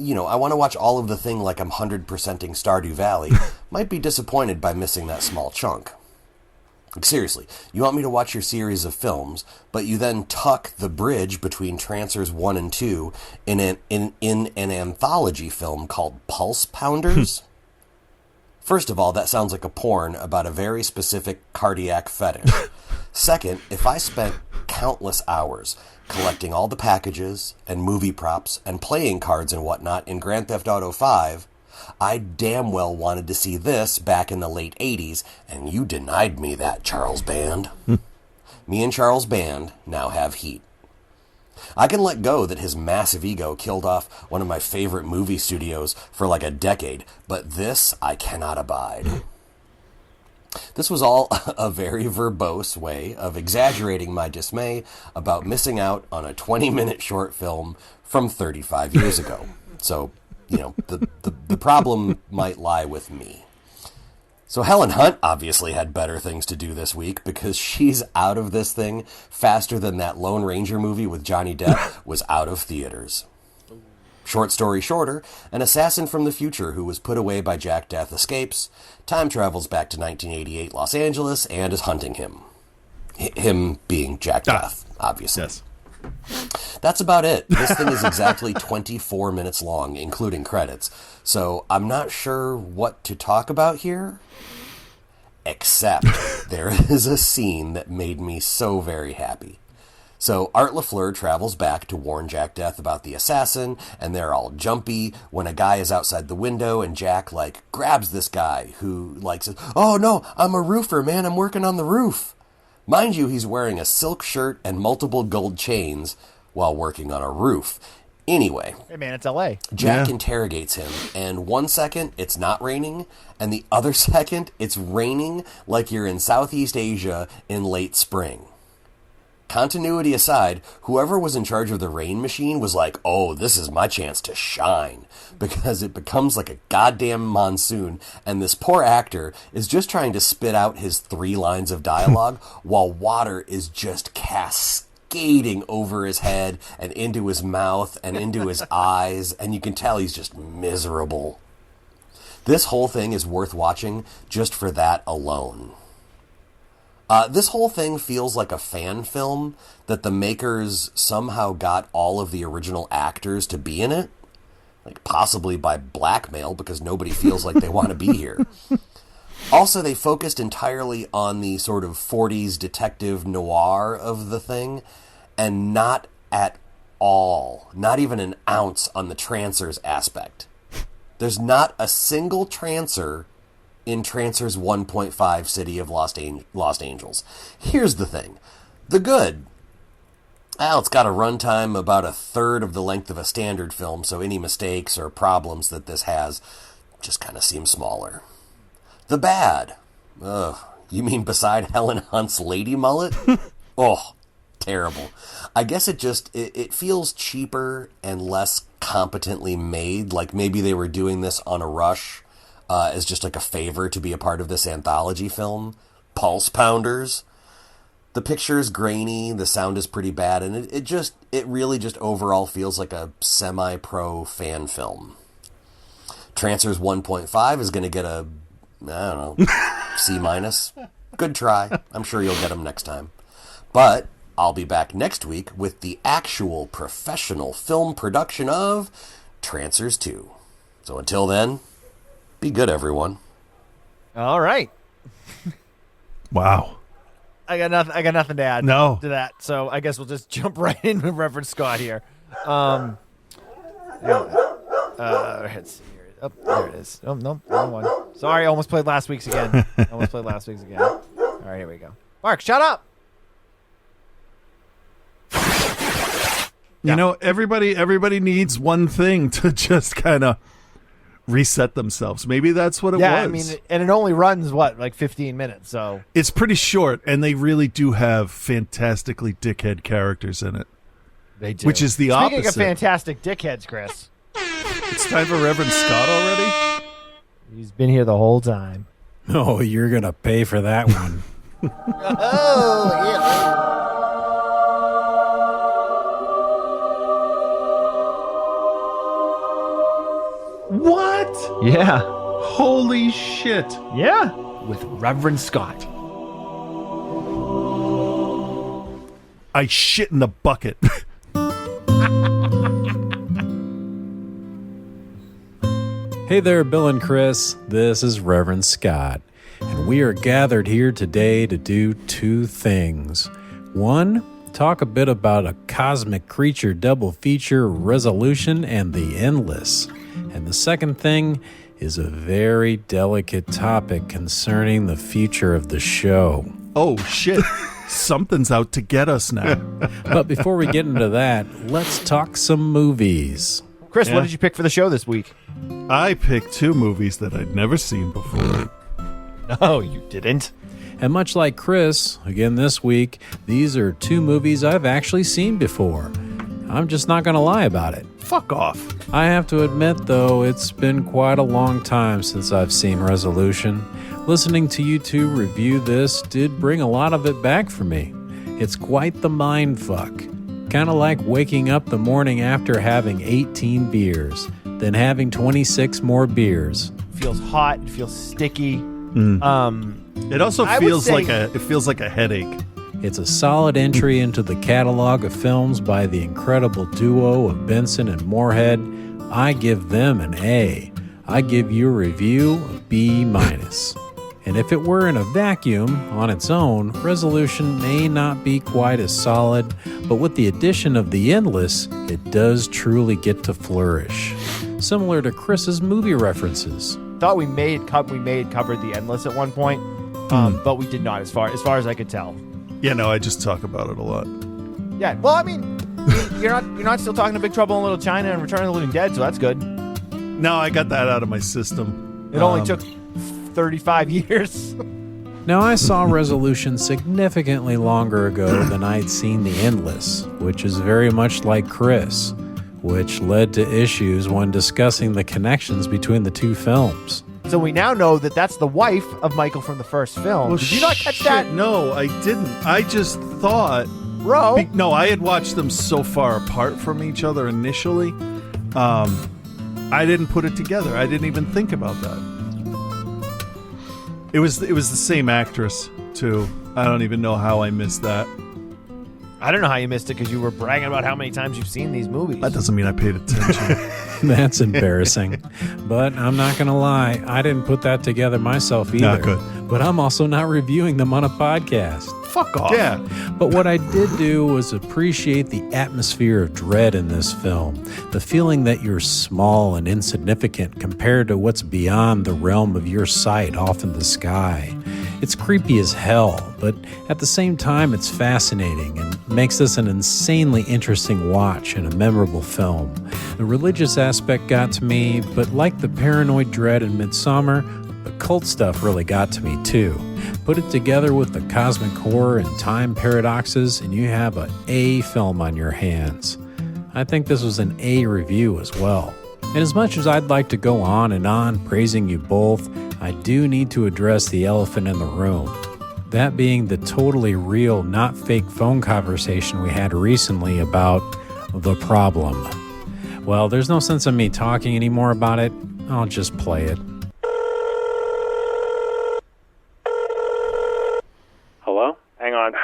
want to watch all of the thing I'm 100%ing Stardew Valley, might be disappointed by missing that small chunk. Seriously, you want me to watch your series of films, but you then tuck the bridge between Trancers 1 and 2 in an anthology film called Pulse Pounders? First of all, that sounds like a porn about a very specific cardiac fetish. Second, if I spent countless hours collecting all the packages and movie props and playing cards and whatnot in Grand Theft Auto 5, I damn well wanted to see this back in the late 80s, and you denied me that, Charles Band. Me and Charles Band now have heat. I can let go that his massive ego killed off one of my favorite movie studios for a decade, but this I cannot abide. This was all a very verbose way of exaggerating my dismay about missing out on a 20-minute short film from 35 years ago. So, the problem might lie with me. So Helen Hunt obviously had better things to do this week because she's out of this thing faster than that Lone Ranger movie with Johnny Depp was out of theaters. Short story shorter, an assassin from the future who was put away by Jack Death escapes, time travels back to 1988 Los Angeles, and is hunting him. Him being Jack Death, obviously. Yes. That's about it. This thing is exactly 24 minutes long, including credits. So I'm not sure what to talk about here, except there is a scene that made me so very happy. So Art LaFleur travels back to warn Jack Death about the assassin, and they're all jumpy when a guy is outside the window, and Jack, grabs this guy who, says, "Oh, no, I'm a roofer, man. I'm working on the roof." Mind you, he's wearing a silk shirt and multiple gold chains while working on a roof. Anyway. Hey, man, it's L.A. Jack interrogates him, and 1 second, it's not raining, and the other second, it's raining like you're in Southeast Asia in late spring. Continuity aside, whoever was in charge of the rain machine was like, "Oh, this is my chance to shine," because it becomes like a goddamn monsoon, and this poor actor is just trying to spit out his 3 lines of dialogue while water is just cascading over his head and into his mouth and into his eyes, and you can tell he's just miserable. This whole thing is worth watching just for that alone. This whole thing feels like a fan film that the makers somehow got all of the original actors to be in it, possibly by blackmail because nobody feels like they want to be here. Also, they focused entirely on the sort of 40s detective noir of the thing, and not at all, not even an ounce on the trancers aspect. There's not a single trancer in Trancers 1.5 City of Lost Angels. Here's the thing. The good. It's got a runtime about a third of the length of a standard film, so any mistakes or problems that this has just kind of seem smaller. The bad. You mean beside Helen Hunt's lady mullet? Oh, terrible. I guess it feels cheaper and less competently made, like maybe they were doing this on a rush, as just a favor to be a part of this anthology film. Pulse Pounders. The picture is grainy, the sound is pretty bad, and it really just overall feels like a semi-pro fan film. Trancers 1.5 is going to get a, C-. Good try. I'm sure you'll get them next time. But I'll be back next week with the actual professional film production of Trancers 2. So until then, be good, everyone. All right. Wow. I got nothing to add to that. So I guess we'll just jump right in with Reverend Scott here. Let's see here. Oh, there it is. Oh, no, wrong one. Sorry, I almost played last week's again. All right, here we go. Mark, shut up. You know, everybody needs one thing to just kind of reset themselves. Maybe that's what it was. Yeah, I mean, and it only runs, 15 minutes, so. It's pretty short, and they really do have fantastically dickhead characters in it. They do. Which is the opposite. Speaking of fantastic dickheads, Chris. It's time for Reverend Scott already? He's been here the whole time. Oh, you're going to pay for that one. Oh, yeah. What? Yeah. Holy shit. Yeah. With Reverend Scott. I shit in the bucket. Hey there, Bill and Chris. This is Reverend Scott, and we are gathered here today to do 2 things. 1, talk a bit about a cosmic creature double feature, Resolution and the Endless. And the second thing is a very delicate topic concerning the future of the show. Oh, shit. Something's out to get us now. But before we get into that, let's talk some movies. Chris, what did you pick for the show this week? I picked 2 movies that I'd never seen before. No, you didn't. And much like Chris, again this week, these are 2 movies I've actually seen before. I'm just not going to lie about it. Fuck off. I have to admit, though, it's been quite a long time since I've seen Resolution. Listening to you 2 review this did bring a lot of it back for me. It's quite the mind fuck. Kind of like waking up the morning after having 18 beers, then having 26 more beers. It feels hot. It feels sticky. It also feels like a headache. It's a solid entry into the catalog of films by the incredible duo of Benson and Moorhead. I give them an A. I give your review a B-. And if it were in a vacuum on its own, Resolution may not be quite as solid, but with the addition of The Endless, it does truly get to flourish. Similar to Chris's movie references. Thought we may had covered The Endless at one point, but we did not, as far as I could tell. Yeah, no, I just talk about it a lot. Yeah, well, I mean, you're not still talking to Big Trouble in Little China and Return of the Living Dead, so that's good. No, I got that out of my system. It only took 35 years. Now, I saw Resolution significantly longer ago than I'd seen The Endless, which is very much like Chris, which led to issues when discussing the connections between the two films. So we now know that that's the wife of Michael from the first film. Well, Did you not catch that? No, I didn't. I just thought... Bro. No, I had watched them so far apart from each other initially. I didn't put it together. I didn't even think about that. It was the same actress, too. I don't even know how I missed that. I don't know how you missed it because you were bragging about how many times you've seen these movies. That doesn't mean I paid attention. That's embarrassing. But I'm not going to lie, I didn't put that together myself either. Not good. But I'm also not reviewing them on a podcast. Fuck off. Yeah. But what I did do was appreciate the atmosphere of dread in this film. The feeling that you're small and insignificant compared to what's beyond the realm of your sight off in the sky. It's creepy as hell, but at the same time it's fascinating and makes this an insanely interesting watch and a memorable film. The religious aspect got to me, but like the paranoid dread in Midsommar, the cult stuff really got to me too. Put it together with the cosmic horror and time paradoxes, and you have an A film on your hands. I think this was an A review as well. And as much as I'd like to go on and on praising you both, I do need to address the elephant in the room. That being the totally real, not fake phone conversation we had recently about the problem. Well, there's no sense in me talking anymore about it. I'll just play it. Hello? Hang on.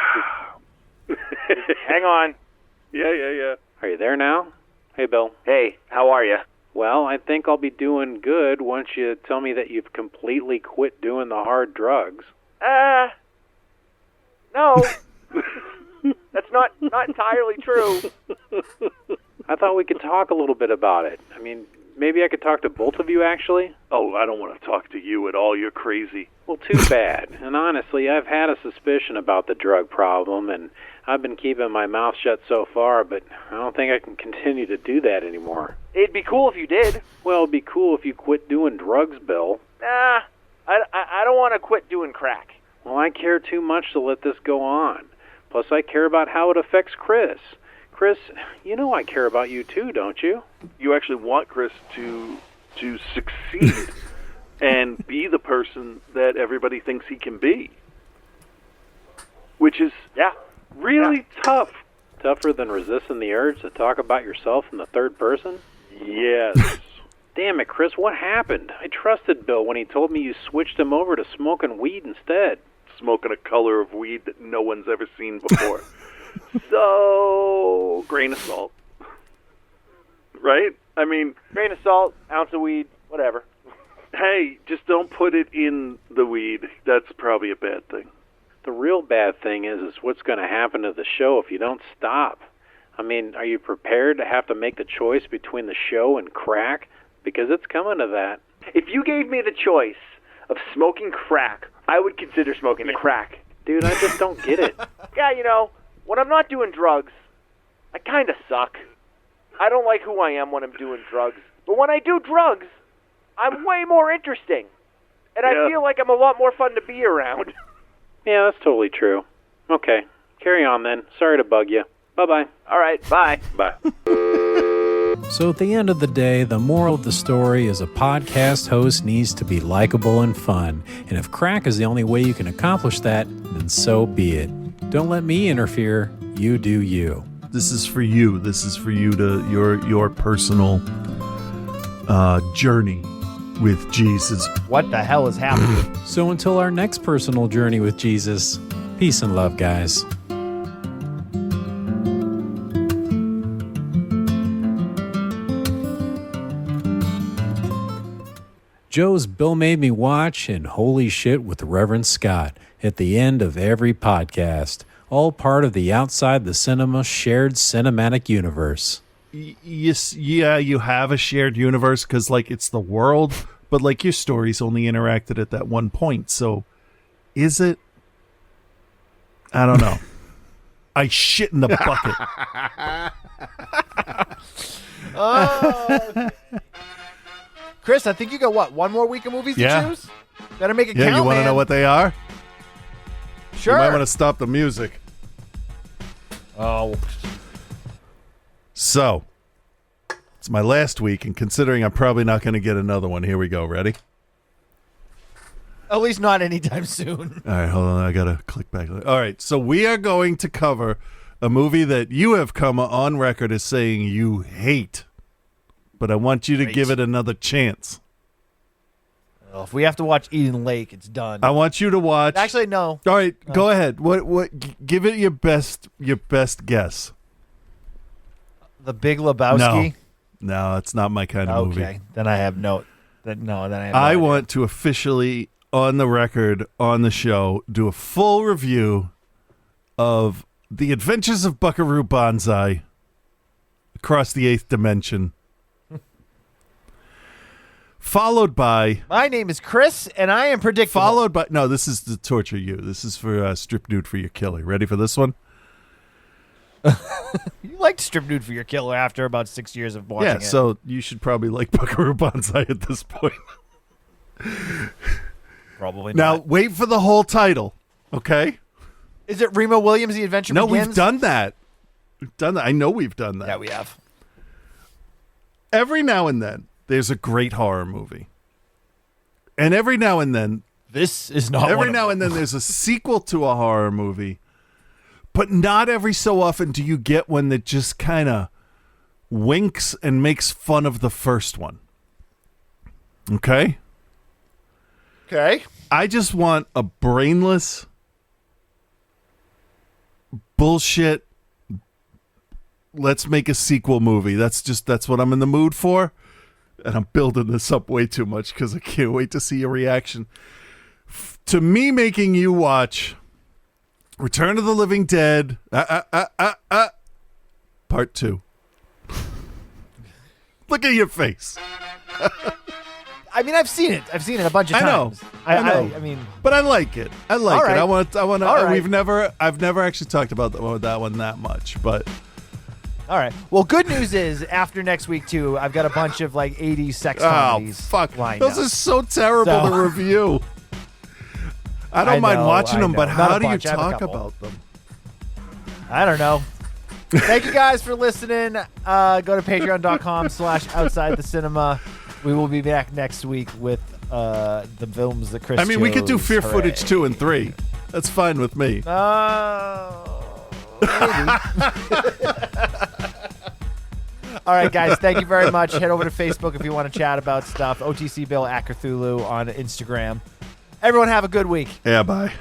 Hang on. Yeah. Are you there now? Hey, Bill. Hey, how are you? Well, I think I'll be doing good once you tell me that you've completely quit doing the hard drugs. No. That's not entirely true. I thought we could talk a little bit about it. I mean, maybe I could talk to both of you, actually. Oh, I don't want to talk to you at all. You're crazy. Well, too bad. And honestly, I've had a suspicion about the drug problem, and I've been keeping my mouth shut so far, but I don't think I can continue to do that anymore. It'd be cool if you did. Well, it'd be cool if you quit doing drugs, Bill. Nah, I don't want to quit doing crack. Well, I care too much to let this go on. Plus, I care about how it affects Chris. Chris, you know I care about you too, don't you? You actually want Chris to succeed and be the person that everybody thinks he can be. Which is really tough. Tougher than resisting the urge to talk about yourself in the third person? Yes. Damn it, Chris, what happened? I trusted Bill when he told me you switched him over to smoking weed instead. Smoking a color of weed that no one's ever seen before. So, grain of salt. Right? I mean... Grain of salt, ounce of weed, whatever. Hey, just don't put it in the weed. That's probably a bad thing. The real bad thing is what's going to happen to the show if you don't stop. I mean, are you prepared to have to make the choice between the show and crack? Because it's coming to that. If you gave me the choice of smoking crack, I would consider smoking the crack. Dude, I just don't get it. Yeah, you know, when I'm not doing drugs, I kind of suck. I don't like who I am when I'm doing drugs. But when I do drugs, I'm way more interesting. And I feel like I'm a lot more fun to be around. Yeah, that's totally true. Okay, carry on then. Sorry to bug you. Bye-bye. All right, bye. Bye. So at the end of the day, the moral of the story is a podcast host needs to be likable and fun. And if crack is the only way you can accomplish that, then so be it. Don't let me interfere. You do you. This is for you. This is for you to your personal journey with Jesus. What the hell is happening? So until our next personal journey with Jesus, peace and love, guys. Joe's Bill Made Me Watch and Holy Shit with Reverend Scott at the end of every podcast. All part of the Outside the Cinema shared cinematic universe. Yes, yeah, you have a shared universe because, like, it's the world, but, like, your stories only interacted at that one point. So, is it? I don't know. I shit in the bucket. Chris, I think you got, what, one more week of movies to choose? Better make it count, you want to know what they are? Sure. You might want to stop the music. Oh. So, it's my last week, and considering I'm probably not going to get another one, here we go. Ready? At least not anytime soon. All right, hold on. I got to click back. All right, so we are going to cover a movie that you have come on record as saying you hate, but I want you to give it another chance. Well, if we have to watch Eden Lake, it's done. I want you to watch. Actually, no. All right, go ahead. What? Give it your best guess. The Big Lebowski? No, it's not my kind of movie. Okay, then I have no. Then I have. I want to officially, on the record, on the show, do a full review of The Adventures of Buckaroo Banzai Across the Eighth Dimension. Followed by... My name is Chris, and I am predictable. Followed by... No, this is to torture you. This is for Strip Nude for Your Killer. Ready for this one? You liked Strip Nude for Your Killer after about 6 years of watching it. Yeah, so you should probably like Buckaroo Banzai at this point. Probably not. Now, wait for the whole title, okay? Is it Remo Williams, The Adventure Begins? No, we've done that. We've done that. I know we've done that. Yeah, we have. Every now and then, there's a great horror movie. And every now and then... This is not Every one now of and them. then there's a sequel to a horror movie. But not every so often do you get one that just kind of winks and makes fun of the first one. Okay? Okay. I just want a brainless bullshit. Let's make a sequel movie. That's what I'm in the mood for. And I'm building this up way too much because I can't wait to see your reaction. To me making you watch Return of the Living Dead, Part 2. Look at your face. I mean, I've seen it. I've seen it a bunch of times. I know. I mean, but I like it. I like All it. right. I want to. All right. I've never actually talked about that one that much, but. All right. Well, good news is after next week too, I've got a bunch of like 80s sex comedies. Oh fuck! lined Those up. are so terrible to review. I don't mind watching them, but how do you talk about them? I don't know. Thank you guys for listening. Go to patreon.com/outsidethecinema. We will be back next week with the films that Chris I mean, we could do chose. Fear Hooray. Footage 2 and 3. That's fine with me. Maybe. All right, guys. Thank you very much. Head over to Facebook if you want to chat about stuff. OTC Bill at Cthulhu on Instagram. Everyone have a good week. Yeah, bye.